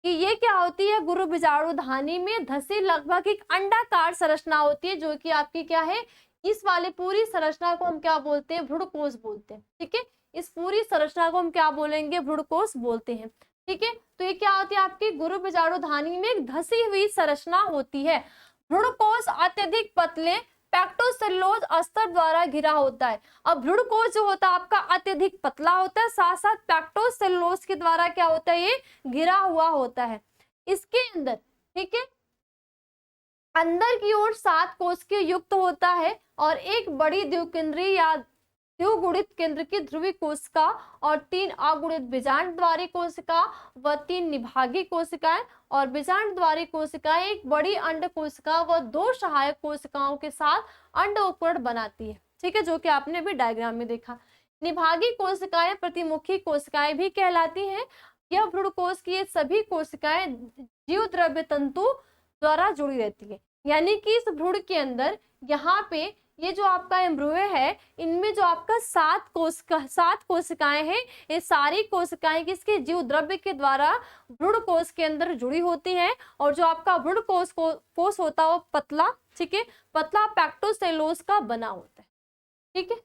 कि ये क्या होती है, गुरु बीजाणुधानी में धसी लगभग एक अंडाकार संरचना होती है, जो कि आपकी क्या है, इस वाले पूरी संरचना को हम क्या बोलते हैं, भ्रूणकोश बोलते हैं, ठीक है। इस पूरी संरचना को हम क्या बोलेंगे, भ्रूणकोश बोलते हैं, ठीक है। तो ये क्या होती है, आपकी गुरु बीजाणुधानी में एक धसी हुई संरचना होती है। भ्रूणकोश अत्यधिक पतले पैक्टोसेलुलोज अस्तर द्वारा घिरा होता है। अब भ्रूणकोश जो होता है आपका अत्यधिक पतला होता है, साथ साथ पैक्टोसेलुलोज के द्वारा क्या होता है, ये घिरा हुआ होता है। इसके अंदर, ठीक है, अंदर की ओर 7 कोशिका युक्त होता है और एक बड़ी द्विकेंद्रीय या द्विगुणित केंद्र की ध्रुवीय कोशिका और 3 अगुणित बीजांड द्वारी कोशिका व 3 निभागी कोशिकाएं और बीजांड द्वारी कोशिकाएं एक बड़ी अंड कोशिका व 2 सहायक कोशिकाओं के साथ अंड उपकरण बनाती है, ठीक है, जो कि आपने भी डायग्राम में देखा। निभागी कोशिकाएं प्रतिमुखी कोशिकाएं भी कहलाती हैं। यह भ्रूणकोश की सभी कोशिकाएं जीव द्रव्य तंतु द्वारा जुड़ी रहती है। यानी कि इस भ्रूण के अंदर यहाँ पे ये जो आपका एम्ब्रियो है, इनमें जो आपका 7 कोशिकाएं हैं, ये सारी कोशिकाएं किसके, जीव द्रव्य के द्वारा भ्रूण कोश के अंदर जुड़ी होती हैं। और जो आपका भ्रूण कोश होता है वो पतला, ठीक है, पतला पैक्टोसेलुलोज का बना होता है, ठीक है।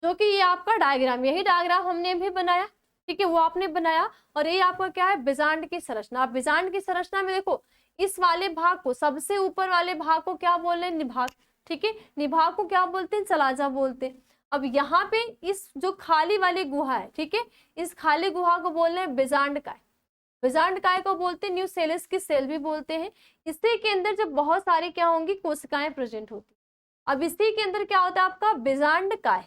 जो कि ये आपका डायग्राम, यही डायग्राम हमने भी बनाया, ठीक है, वो आपने बनाया। और ये आपका क्या है, बीजांड की संरचना। बीजांड की संरचना में देखो, इस वाले भाग को, सबसे ऊपर वाले भाग को क्या बोल रहे हैं, निभाग, ठीक है। निभाग को क्या बोलते हैं, चलाजा बोलते हैं। अब यहाँ पे इस जो खाली वाली गुहा है, ठीक है, इस खाली गुहा को बोल रहे हैं बीजांड काय। बीजांड काय को बोलते हैं न्यूसेलस की सेल भी बोलते हैं। इसी के अंदर जब बहुत सारी क्या होंगी, कोशिकाएं प्रेजेंट होती। अब इसी के अंदर क्या होता है आपका बीजांड काय,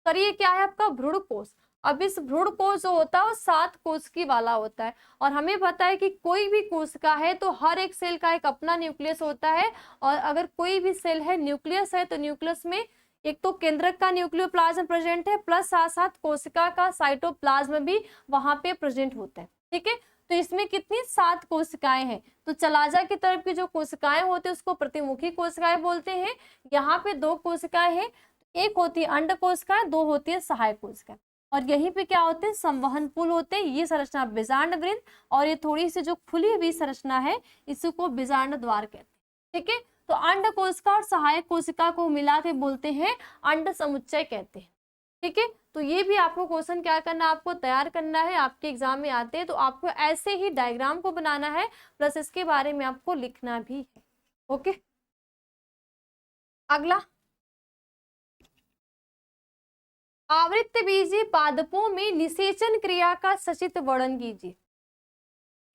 और ये क्या है आपका भ्रूणकोश। अब इस भ्रूणकोश जो होता है वो 7 कोशिका वाला होता है। और हमें पता है कि कोई भी कोशिका है तो हर एक सेल का एक अपना न्यूक्लियस होता है। और अगर कोई भी सेल है, न्यूक्लियस है, तो न्यूक्लियस में एक तो केंद्रक का न्यूक्लियोप्लाज्म प्रेजेंट है, प्लस साथ साथ कोशिका का साइटोप्लाज्म भी वहां पे प्रेजेंट होता है, ठीक है। तो इसमें कितनी 7 कोशिकाएं हैं। तो चलाजा की तरफ की जो कोशिकाएं होती है उसको प्रतिमुखी कोशिकाएं बोलते हैं। यहाँ पे 2 कोशिकाएं हैं, एक होती है अंड कोशिकाएं, 2 होती है सहायक कोशिकाएं। और यहीं पे क्या होते हैं, संवहन पुल होते हैं। ये संरचना बीजांड वृंद, और ये थोड़ी सी जो खुली हुई संरचना है इसको बीजांड द्वार कहते हैं। ठीक है, तो अंड कोशिका और सहायक कोशिका को मिला के बोलते हैं अंड समुच्चय कहते हैं। ठीक है, तो ये भी आपको क्वेश्चन क्या करना, आपको तैयार करना है, आपके एग्जाम में आते हैं तो आपको ऐसे ही डायग्राम को बनाना है, प्लस इसके बारे में आपको लिखना भी है। ओके, अगला, आवृत्तबीजीय पादपों में निषेचन क्रिया का सचित्र वर्णन कीजिए।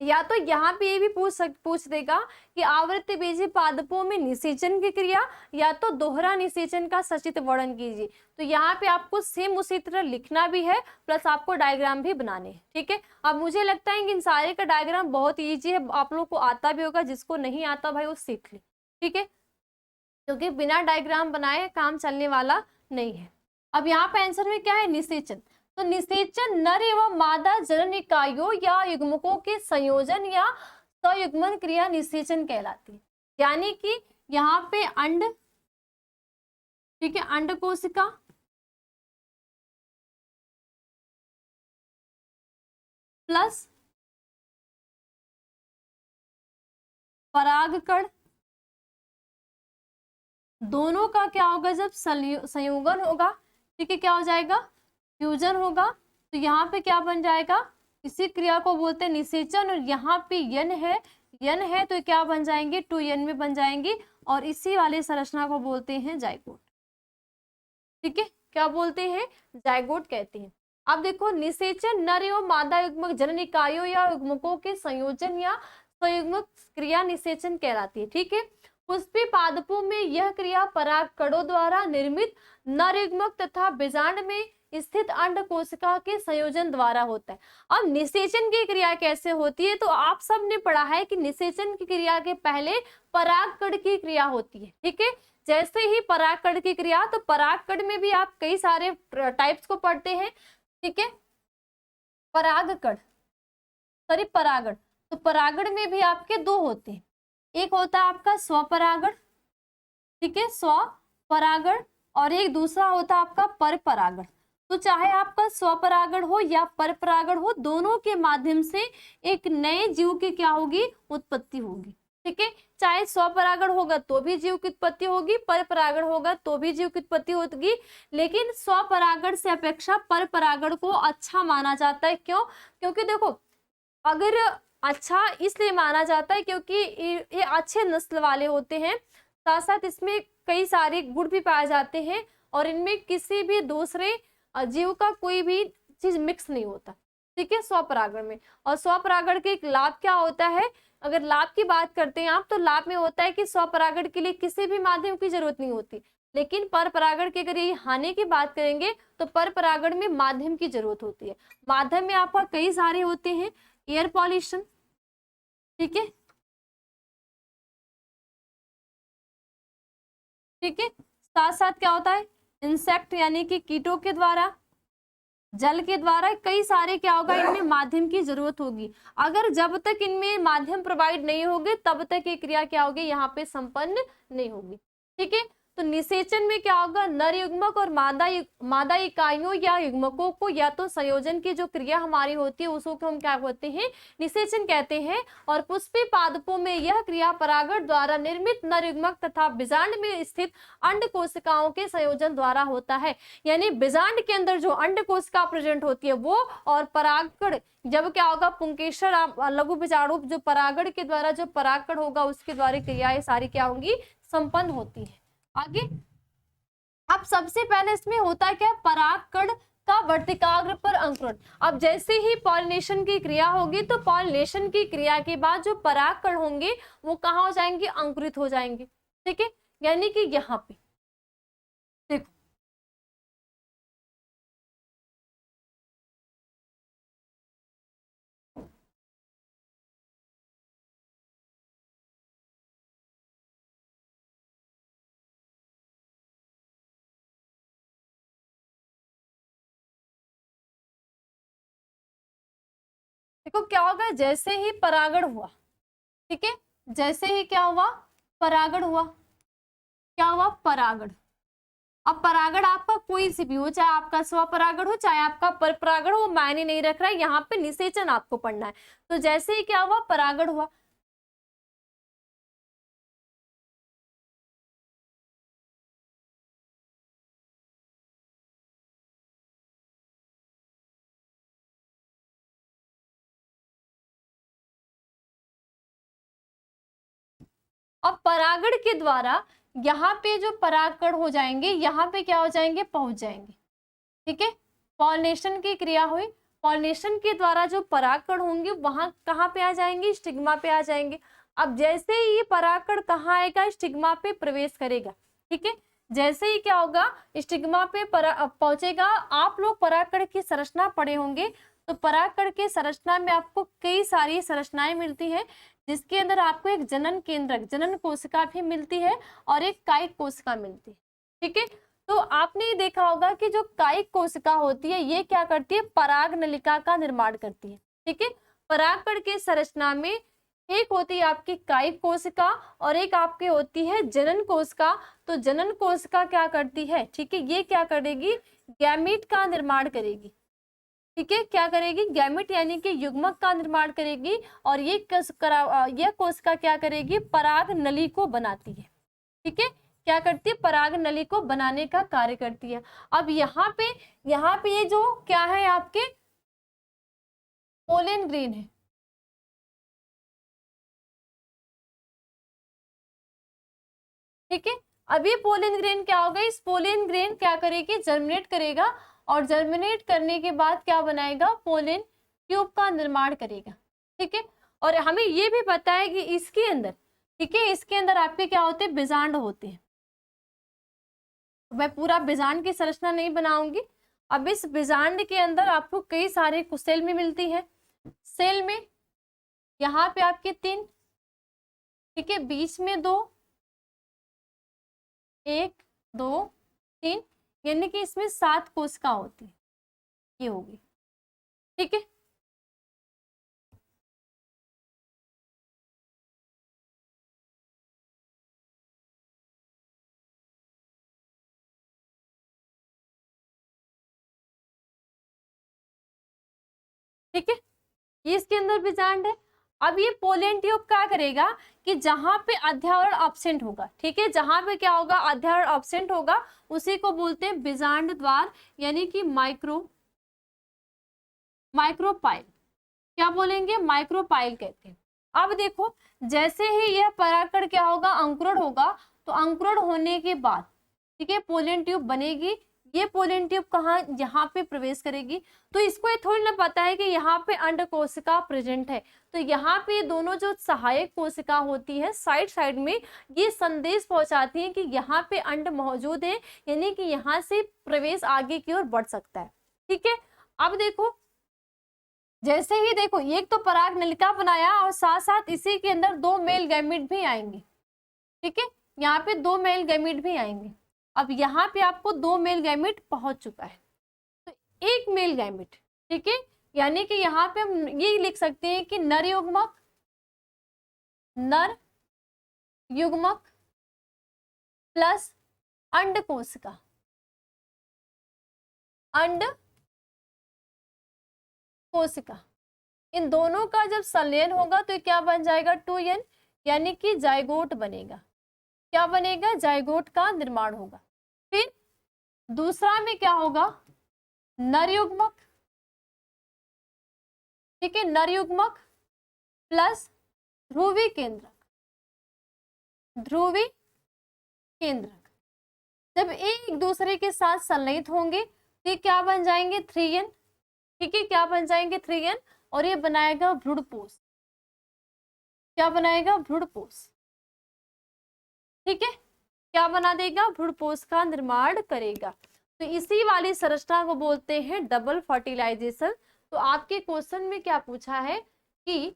या तो यहाँ पे ये भी पूछ देगा कि आवृत्तबीजीय पादपों में निषेचन की क्रिया या तो दोहरा निषेचन का सचित्र वर्णन कीजिए। तो यहाँ पे आपको सेम उसी तरह लिखना भी है, प्लस आपको डायग्राम भी बनाने हैं। ठीक है, अब मुझे लगता है कि इन सारे का डायग्राम बहुत ईजी है, आप लोग को आता भी होगा, जिसको नहीं आता भाई वो सीख ले। ठीक है, क्योंकि बिना डायग्राम बनाए काम चलने वाला नहीं है। अब यहाँ पे आंसर में क्या है, निषेचन। तो निषेचन नर एवं मादा जनन इकाइयों या युग्मकों के संयोजन या संयुग्मन क्रिया निषेचन कहलाती है। यानी कि यहाँ पे अंड, ठीक है, अंड कोशिका प्लस परागकण, दोनों का क्या होगा, जब संयोगन होगा, ठीक है, क्या हो जाएगा, फ्यूजन होगा। तो यहाँ पे क्या बन जाएगा, इसी क्रिया को बोलते हैं निषेचन। और यहाँ पे यन है तो क्या बन जाएंगे, 2n में बन जाएंगे, और इसी वाले संरचना को बोलते हैं जाइगोट। ठीक है, क्या बोलते हैं, जाइगोट कहते हैं। अब देखो, निषेचन नर एवं मादा युग्मक जनन इकाइयों या युग्मकों के संयोजन या संयुग्मक क्रिया निषेचन कहलाती है। ठीक है, पुष्पी पादपों में यह क्रिया परागकणों द्वारा निर्मित नर युग्मक तथा बीजांड में स्थित अंड कोशिका के संयोजन द्वारा होता है। अब निषेचन की क्रिया कैसे होती है, तो आप सब ने पढ़ा है कि निषेचन की क्रिया के पहले परागकण की क्रिया होती है। ठीक है, जैसे ही परागकण की क्रिया, तो परागकण में भी आप कई सारे टाइप्स को पढ़ते हैं। ठीक है, परागकण, सॉरी परागण, तो परागण में भी आपके 2 होते हैं, एक होता है आपका स्वपरागण, ठीक है, स्वपरागण, और एक दूसरा होता है आपका परपरागण। तो चाहे आपका स्वपरागण हो या परपरागण हो, दोनों के माध्यम से एक नए जीव की क्या होगी, उत्पत्ति होगी। ठीक है, चाहे स्वपरागण होगा तो भी जीव की उत्पत्ति होगी, परपरागण होगा तो भी जीव की उत्पत्ति होगी, लेकिन स्वपरागण से अपेक्षा परपरागण को अच्छा माना जाता है। क्यों, क्योंकि देखो, अगर अच्छा इसलिए माना जाता है क्योंकि ये अच्छे नस्ल वाले होते हैं, साथ साथ इसमें कई सारे गुण भी पाए जाते हैं, और इनमें किसी भी दूसरे जीव का कोई भी चीज मिक्स नहीं होता। ठीक है, स्वपरागण में। और स्वपरागण के एक लाभ क्या होता है, अगर लाभ की बात करते हैं आप, तो लाभ में होता है कि स्वपरागण के लिए किसी भी माध्यम की जरूरत नहीं होती। लेकिन परपरागण की अगर ये हानि की बात करेंगे तो परपरागण में माध्यम की जरूरत होती है। माध्यम में आपका कई सारे होते हैं, एयर पॉल्यूशन, ठीक है, ठीक है, साथ साथ क्या होता है, इंसेक्ट यानी कि कीटों के द्वारा, जल के द्वारा, कई सारे क्या होगा, इनमें माध्यम की जरूरत होगी। अगर जब तक इनमें माध्यम प्रोवाइड नहीं होगी तब तक ये क्रिया क्या होगी, यहाँ पे संपन्न नहीं होगी। ठीक है, तो निषेचन में क्या होगा, नर युग्मक और मादा इकाइयों या युग्मकों को या तो संयोजन की जो क्रिया हमारी होती है उसको हम क्या कहते हैं, निषेचन कहते हैं। और पुष्पी पादपों में यह क्रिया परागण द्वारा निर्मित नर युग्मक तथा बीजांड में स्थित अंड कोशिकाओं के संयोजन द्वारा होता है। यानी बीजांड के अंदर जो अंड कोशिका प्रेजेंट होती है वो, और परागकण जब क्या होगा, पुंकेसर लघु बीजाणु जो परागण के द्वारा जो परागकण होगा उसके द्वारा क्रियाएं सारी क्या होंगी, संपन्न होती है। आगे, अब सबसे पहले इसमें होता है क्या, परागकण का वर्तिकाग्र पर अंकुरण। अब जैसे ही पॉलिनेशन की क्रिया होगी तो पॉलिनेशन की क्रिया के बाद जो परागकण होंगे वो कहाँ हो जाएंगे, अंकुरित हो जाएंगे। ठीक है, यानी कि यहाँ पे देखो, देखो क्या होगा, जैसे ही परागण हुआ, ठीक है, जैसे ही क्या हुआ, परागण हुआ, क्या हुआ, परागण। अब परागण आपका कोई सी भी हो, चाहे आपका स्वपरागण हो चाहे आपका पर परागण हो, मायने नहीं रख रहा है, यहाँ पे निषेचन आपको पढ़ना है। तो जैसे ही क्या हुआ, परागण हुआ, अब परागण के द्वारा यहाँ पे जो परागकण हो जाएंगे, यहाँ पे क्या हो जाएंगे, पहुंच जाएंगे, ठीक है। पॉलिनेशन की क्रिया हुई, पॉलिनेशन के द्वारा जो परागकण होंगे वहां कहाँ पे आ जाएंगे, स्टिग्मा पे आ जाएंगे। अब जैसे ही ये परागकण कहाँ आएगा, स्टिग्मा पे प्रवेश करेगा, ठीक है। जैसे ही क्या होगा, स्टिग्मा पे पहुंचेगा। आप लोग परागकण की संरचना पढ़े होंगे, तो परागकण की संरचना में आपको कई सारी संरचनाएं मिलती है, जिसके अंदर आपको एक जनन केंद्रक, जनन कोशिका भी मिलती है और एक कायिक कोशिका मिलती है, ठीक है। तो आपने देखा होगा कि जो कायिक कोशिका होती है ये क्या करती है, पराग नलिका का निर्माण करती है, ठीक है। परागकण की संरचना में एक होती है आपकी कायिक कोशिका और एक आपकी होती है जनन कोशिका। तो जनन कोशिका क्या करती है, ठीक है, ये क्या करेगी, गैमीट का निर्माण करेगी, ठीक है। क्या करेगी, गैमेट यानी कि युग्मक का निर्माण करेगी। और ये कोशिका क्या करेगी, पराग नली को बनाती है, ठीक है। क्या करती है, पराग नली को बनाने का कार्य करती है। अब यहाँ पे ये जो क्या है, आपके पोलन ग्रेन है, ठीक है। अब ये पोलन ग्रेन क्या होगा, इस पोलन ग्रेन क्या करेगी, जर्मिनेट करेगा और जर्मिनेट करने के बाद क्या बनाएगा, पोलन ट्यूब का निर्माण करेगा, ठीक है। और हमें ये भी पता है कि इसके अंदर, ठीक है, इसके अंदर आपके क्या होते हैं, बीजांड होते हैं। मैं पूरा बीजांड की संरचना नहीं बनाऊंगी। अब इस बीजांड के अंदर आपको कई सारे सेल में मिलती है। सेल में यहाँ पे आपके 3, ठीक है, बीच में 2, 1 2 3, यानी कि इसमें 7 कोशिका होती है, ये होगी, ठीक है। ठीक है, ये इसके अंदर बीजांड है। अब ये पोलन ट्यूब क्या करेगा कि जहां पे अध्यावरण एब्सेंट होगा, ठीक है, जहां पे क्या होगा, अध्यावरण एब्सेंट होगा, उसी को बोलते हैं बीजांड द्वार, यानी कि माइक्रोपाइल। क्या बोलेंगे, माइक्रोपाइल कहते हैं। अब देखो, जैसे ही यह परागकण क्या होगा, अंकुरण होगा, तो अंकुरण होने के बाद, ठीक है, पोलन ट्यूब बनेगी। ये पोलन ट्यूब कहाँ, यहाँ पे प्रवेश करेगी। तो इसको ये थोड़ी ना पता है कि यहाँ पे अंड कोशिका प्रेजेंट है। तो यहाँ पे दोनों जो सहायक कोशिका होती है साइड साइड में, ये संदेश पहुंचाती है कि यहाँ पे अंड मौजूद है, यानी कि यहाँ से प्रवेश आगे की ओर बढ़ सकता है, ठीक है। अब देखो, जैसे ही देखो, एक तो पराग नलिका बनाया और साथ साथ इसी के अंदर 2 मेल गैमीट भी आएंगे, ठीक है, यहाँ पे 2 मेल गैमीट भी आएंगे। अब यहाँ पे आपको 2 मेल गैमीट पहुंच चुका है, तो 1 मेल गैमीट, ठीक है, यानी कि यहाँ पे हम ये लिख सकते हैं कि नर युग्मक प्लस अंड कोशिका, अंड कोशिका, इन दोनों का जब संलयन होगा तो क्या बन जाएगा, 2n, यानी कि जाइगोट बनेगा। क्या बनेगा, जाइगोट का निर्माण होगा। फिर दूसरा में क्या होगा, नर युग्मक, ठीक है, नर युग्मक प्लस ध्रुवी केंद्रक, ध्रुवी केंद्रक जब एक दूसरे के साथ संलयित होंगे तो क्या बन जाएंगे, 3n, ठीक है, क्या बन जाएंगे, 3n, और ये बनाएगा भ्रूणपोष। क्या बनाएगा, भ्रूणपोष, ठीक है, क्या बना देगा, भ्रूणपोष का निर्माण करेगा। तो इसी वाली संरचना को बोलते हैं डबल फर्टिलाइजेशन। तो आपके क्वेश्चन में क्या पूछा है कि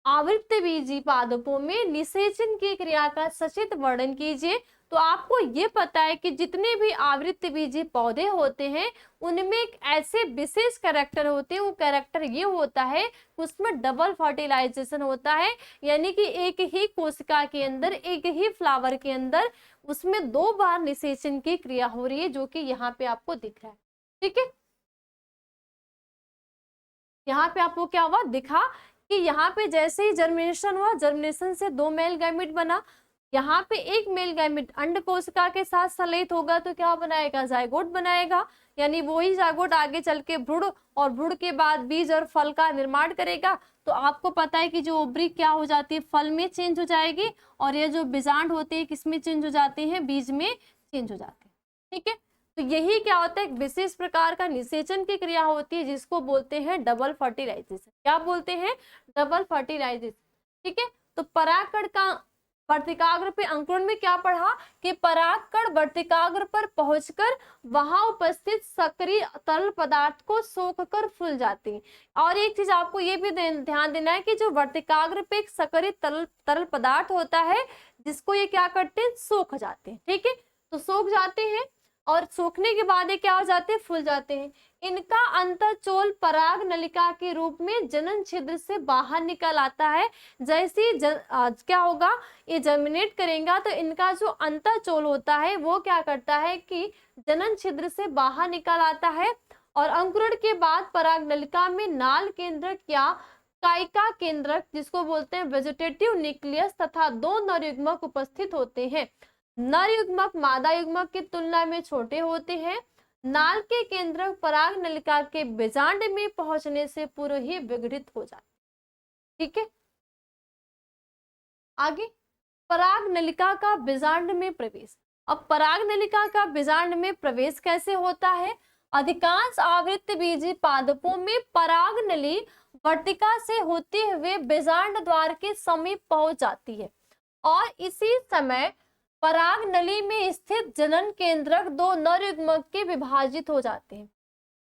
आवृत्तबीजी पादपों में निषेचन की क्रिया का सचित वर्णन कीजिए। तो आपको ये पता है कि जितने भी आवृत्तबीजी पौधे होते हैं उनमें एक ऐसे विशेष कैरेक्टर होते हैं, वो कैरेक्टर ये होता है उसमें डबल फर्टिलाइजेशन होता है, यानी कि एक ही कोशिका के अंदर, एक ही फ्लावर के अंदर उसमें 2 बार निषेचन की क्रिया हो रही है, जो कि यहाँ पे आपको दिख रहा है। ठीक है, यहाँ पे आपको क्या हुआ, दिखा कि यहाँ पे जैसे ही जर्मिनेशन हुआ, जर्मिनेशन से 2 मेल गैमेट बना, यहाँ पे एक मेल गैमेट अंड कोशिका के साथ संलयित होगा तो क्या बनाएगा, जायगोट बनाएगा, यानी वही जायगोट आगे चल के भ्रूण, और भ्रूण के बाद बीज और फल का निर्माण करेगा। तो आपको पता है कि जो ओवरी क्या हो जाती है, फल में चेंज हो जाएगी, और ये जो बीजांड होते हैं किसमें चेंज हो जाते हैं, बीज में चेंज हो जाते हैं। ठीक है, तो यही क्या होता है, एक विशेष प्रकार का निषेचन की क्रिया होती है जिसको बोलते हैं डबल फर्टिलाइजेशन। क्या बोलते हैं, डबल फर्टिलाइजेशन। ठीक है, तो परागकण का वर्तिकाग्र पे अंकुरण में क्या पढ़ा कि परागकण वर्तिकाग्र पर पहुंचकर वहां उपस्थित सक्रिय तरल पदार्थ को सोखकर फूल जाती है। और एक चीज आपको ये भी ध्यान देना है कि जो वर्तिकाग्र पे एक सक्रिय तरल पदार्थ होता है जिसको ये क्या करते हैं, सोख जाते हैं। ठीक है, तो सोख जाते हैं और सूखने के बाद ये क्या हो जाते हैं, फूल जाते हैं। इनका अंतःचोल पराग नलिका के रूप में जनन छिद्र से बाहर निकल आता है। जैसे ही क्या होगा, ये जर्मिनेट करेगा तो इनका जो अंतःचोल होता है वो क्या करता है कि जनन छिद्र से बाहर निकल आता है, और अंकुरण के बाद पराग नलिका में नाल केंद्रक या कायिका केंद्रक, जिसको बोलते हैं वेजिटेटिव न्यूक्लियस, तथा 2 नर युग्मक उपस्थित होते हैं। नर युग्मक मादा युग्मक की तुलना में छोटे होते हैं। नाल के केंद्रक पराग नलिका के बीजांड में पहुंचने से पूर्व ही विघटित हो जाते। ठीक है, आगे पराग नलिका का बीजांड में प्रवेश। अब पराग नलिका का बीजांड में प्रवेश कैसे होता है, अधिकांश आवृत्तबीजी पादपों में पराग नली वर्तिका से होते हुए बीजांड द्वार के समीप पहुंच जाती है, और इसी समय पराग नली में स्थित जनन केंद्रक 2 नर युग्मक के विभाजित हो जाते हैं।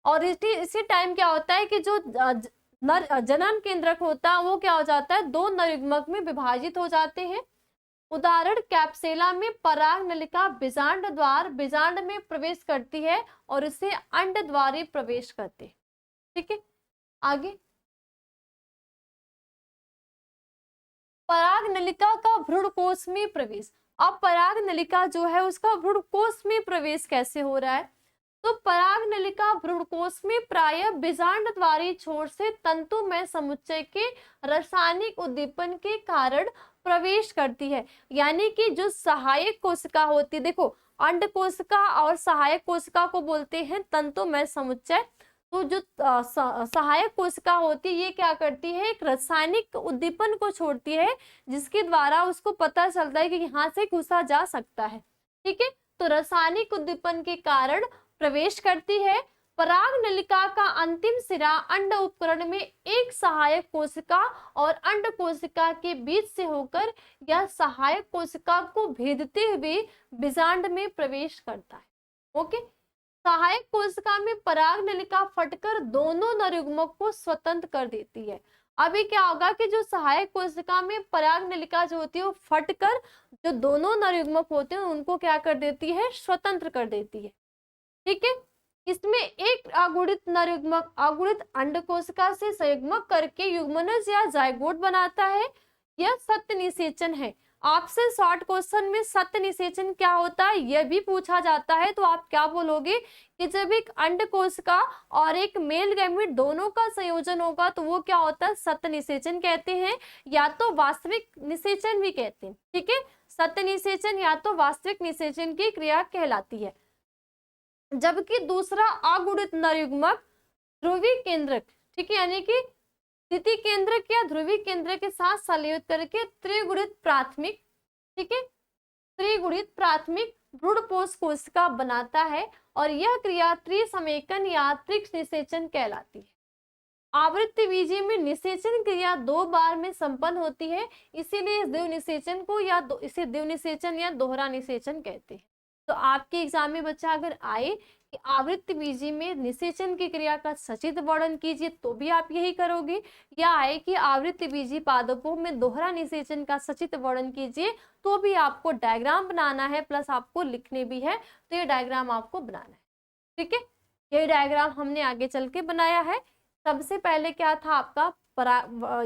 और इसी टाइम क्या होता है कि जो जनन केंद्रक होता है वो क्या हो जाता है, 2 नर युग्मक में विभाजित हो जाते हैं। उदाहरण कैप्सेला में पराग नलिका बीजांड द्वार बीजांड में प्रवेश करती है और इसे अंड द्वारे प्रवेश करते हैं। ठीक है, आगे पराग नलिका का भ्रूणकोश में प्रवेश। अब पराग नलिका जो है उसका भ्रूणकोश में प्रवेश कैसे हो रहा है, तो पराग नलिका भ्रूणकोश में प्रायः बीजांड द्वारी छोर से तंतुमय समुच्चय के रासायनिक उद्दीपन के कारण प्रवेश करती है। यानी कि जो सहायक कोशिका होती है, देखो अंड कोशिका और सहायक कोशिका को बोलते हैं तंतुमय समुच्चय। तो जो सहायक कोशिका होती है ये क्या करती है, एक रासायनिक उद्दीपन को छोड़ती है जिसके द्वारा उसको पता चलता है कि यहाँ से घुसा जा सकता है। ठीक है, तो रासायनिक उद्दीपन के कारण प्रवेश करती है। पराग नलिका का अंतिम सिरा अंड उपकरण में एक सहायक कोशिका और अंड कोशिका के बीच से होकर यह सहायक कोशिका को भेदते हुए बीजांड में प्रवेश करता है। ओके, सहायक कोशिका में पराग नलिका फटकर दोनों नर युग्मक को स्वतंत्र कर देती है। अभी क्या होगा कि जो सहायक कोशिका में पराग नलिका जो होती है वो फटकर जो दोनों नर युग्मक होते हैं उनको क्या कर देती है, स्वतंत्र कर देती है। ठीक है, इसमें एक अगुणित नर युग्मक अगुणित अंड कोशिका से संयुग्मक करके युग्मनज या जायगोट बनाता है। यह सत्य निषेचन है। आपसे शॉर्ट क्वेश्चन में सत्य निषेचन क्या होता है यह भी पूछा जाता है, तो आप क्या बोलोगे कि जब एक अंड कोशिका और एक मेल गैमेट दोनों का संयोजन होगा तो वो क्या होता है, सत्य निषेचन कहते हैं, या तो वास्तविक निषेचन भी कहते हैं। ठीक है, सत्य निषेचन या तो वास्तविक निषेचन की क्रिया कहलाती है। जबकि दूसरा अगुणित नर युग्मक ध्रुवी केंद्रक, ठीक है, यानी कि स्थिति केंद्रक या ध्रुवी केंद्र के साथ संलयित करके त्रिगुणित प्राथमिक, ठीक है, त्रिगुणित प्राथमिक भ्रूणपोष कोशिका बनाता है, और यह क्रिया त्रिसमेकन या त्रिक्ष निषेचन कहलाती है। आवृत्तबीजी में निषेचन क्रिया 2 बार में संपन्न होती है, इसीलिए द्विव निषेचन को या इसे द्विव निषेचन या दोहरा निषेचन कहते हैं। तो आपके एग्जाम में बच्चा अगर आए कि आवृत्ति बीजी में निषेचन की क्रिया का सचित्र वर्णन कीजिए, तो भी आप यही करोगे, या है कि आवृत्ति बीजी पादपों में दोहरा निषेचन का सचित्र वर्णन कीजिए, तो भी आपको डायग्राम बनाना है प्लस आपको लिखने भी है, तो ये डायग्राम आपको बनाना है। ठीक है, ये डायग्राम हमने आगे चल के बनाया है। सबसे पहले क्या था, आपका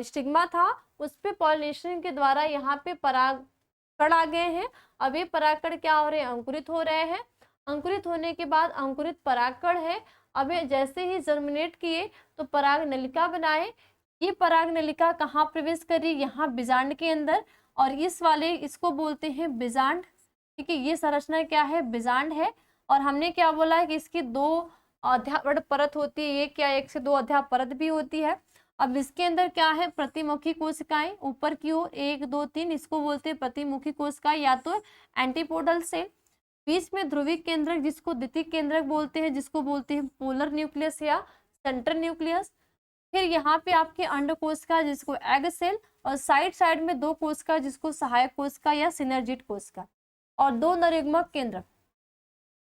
स्टिग्मा था, उस पे पॉलिनेशन के द्वारा यहाँ पे परागकण आ गए हैं। अब ये परागकण क्या हो रहे हैं, अंकुरित हो रहे हैं। अंकुरित होने के बाद अंकुरित परागकण है, अब ये जैसे ही जर्मिनेट किए तो पराग नलिका बनाए। ये पराग नलिका कहाँ प्रवेश करी, यहाँ बीजांड के अंदर, और इस वाले इसको बोलते हैं बीजांड। ठीक है, ये संरचना क्या है, बीजांड है। और हमने क्या बोला है कि इसकी 2 अध्यावर्ण परत होती है, ये क्या 1 से 2 अध्याय परत भी होती है। अब इसके अंदर क्या है, प्रतिमुखी कोशिकाएं ऊपर की ओर 1 2 3, इसको बोलते हैं प्रतिमुखी कोशिकाएं या तो एंटीपोडल सेल। बीच में ध्रुवीय केंद्रक जिसको द्वितीयक केंद्रक बोलते हैं, जिसको बोलते हैं पोलर न्यूक्लियस या सेंट्रल न्यूक्लियस। फिर यहाँ पे आपके अंड कोशिका जिसको एग सेल, और साइड में 2 कोशिका जिसको सहायक कोशिका या सिनर्जिड कोशिका, और 2 नरयुग्मक केंद्रक।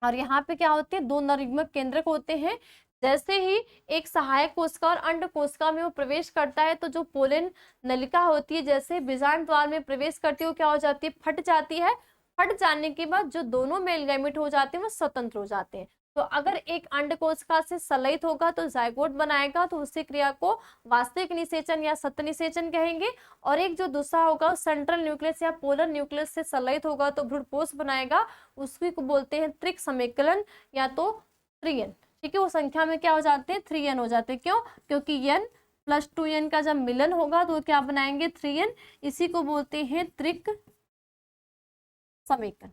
और यहाँ पे क्या होते हैं, 2 नरयुग्मक केंद्रक होते हैं। जैसे ही एक सहायक कोशिका और अंड कोशिका में वो प्रवेश करता है, तो जो पोलन नलिका होती है जैसे बीजांड द्वार में प्रवेश करती है, वो क्या हो जाती है, फट जाती है। फट जाने के बाद जो दोनों मेल गैमेट हो जाते हैं वो स्वतंत्र हो जाते हैं। तो अगर एक अंड कोशिका से संलयित होगा तो जायगोट बनाएगा, तो उसी क्रिया को वास्तविक निषेचन या सत्य निषेचन कहेंगे। और एक जो दूसरा होगा सेंट्रल न्यूक्लियस या पोलर न्यूक्लियस से संलयित होगा तो भ्रूणपोष बनाएगा, उसी को बोलते हैं त्रिक समेकलन या तो त्रियन। ठीक है, वो संख्या में क्या हो जाते हैं, 3n हो जाते हैं। क्यों, क्योंकि n + 2n का जब मिलन होगा तो क्या बनाएंगे, 3n। इसी को बोलते हैं त्रिक समेकन।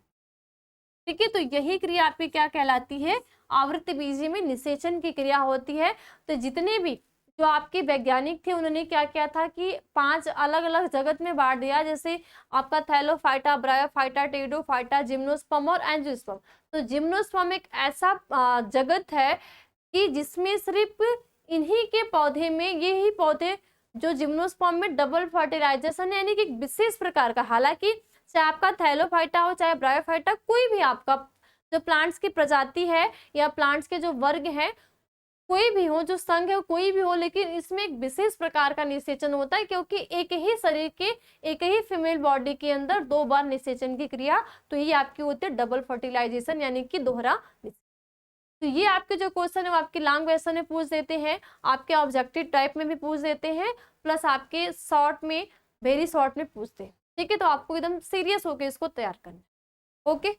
ठीक है, तो यही क्रिया आपकी क्या कहलाती है, आवृत्ति बीजी में निषेचन की क्रिया होती है। तो जितने भी जो आपके वैज्ञानिक थे उन्होंने क्या किया था कि 5 अलग अलग जगत में बांट दिया, जैसे आपका थैलोफाइटा, ब्रायोफाइटा, टेरिडोफाइटा, जिम्नोस्पर्म और एंजियोस्पर्म। तो जिम्नोस्पर्म एक ऐसा जगत है कि जिसमें सिर्फ इन्हीं के पौधे में, यही पौधे जो जिम्नोस्पर्म में डबल फर्टिलाइजेशन यानी कि विशेष प्रकार का, हालांकि चाहे आपका थैलोफाइटा हो चाहे ब्रायोफाइटा, कोई भी आपका जो प्लांट्स की प्रजाति है या प्लांट्स के जो वर्ग हैं, कोई भी हो, जो संघ है कोई भी हो, लेकिन इसमें एक विशेष प्रकार का निषेचन होता है, क्योंकि एक ही शरीर के एक ही फीमेल बॉडी के अंदर 2 बार निषेचन की क्रिया, तो ये आपकी होती है डबल फर्टिलाइजेशन यानी कि दोहरा। तो ये आपके जो क्वेश्चन है वो आपके लॉन्ग क्वेश्चन में पूछ देते हैं, आपके ऑब्जेक्टिव टाइप में भी पूछ देते हैं, प्लस आपके शॉर्ट में, वेरी शॉर्ट में पूछते हैं। ठीक है, तो आपको एकदम सीरियस होकर इसको तैयार करना है। ओके,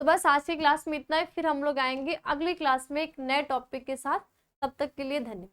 तो बस आज की क्लास में इतना है, फिर हम लोग आएंगे अगली क्लास में एक नए टॉपिक के साथ। तब तक के लिए धन्यवाद।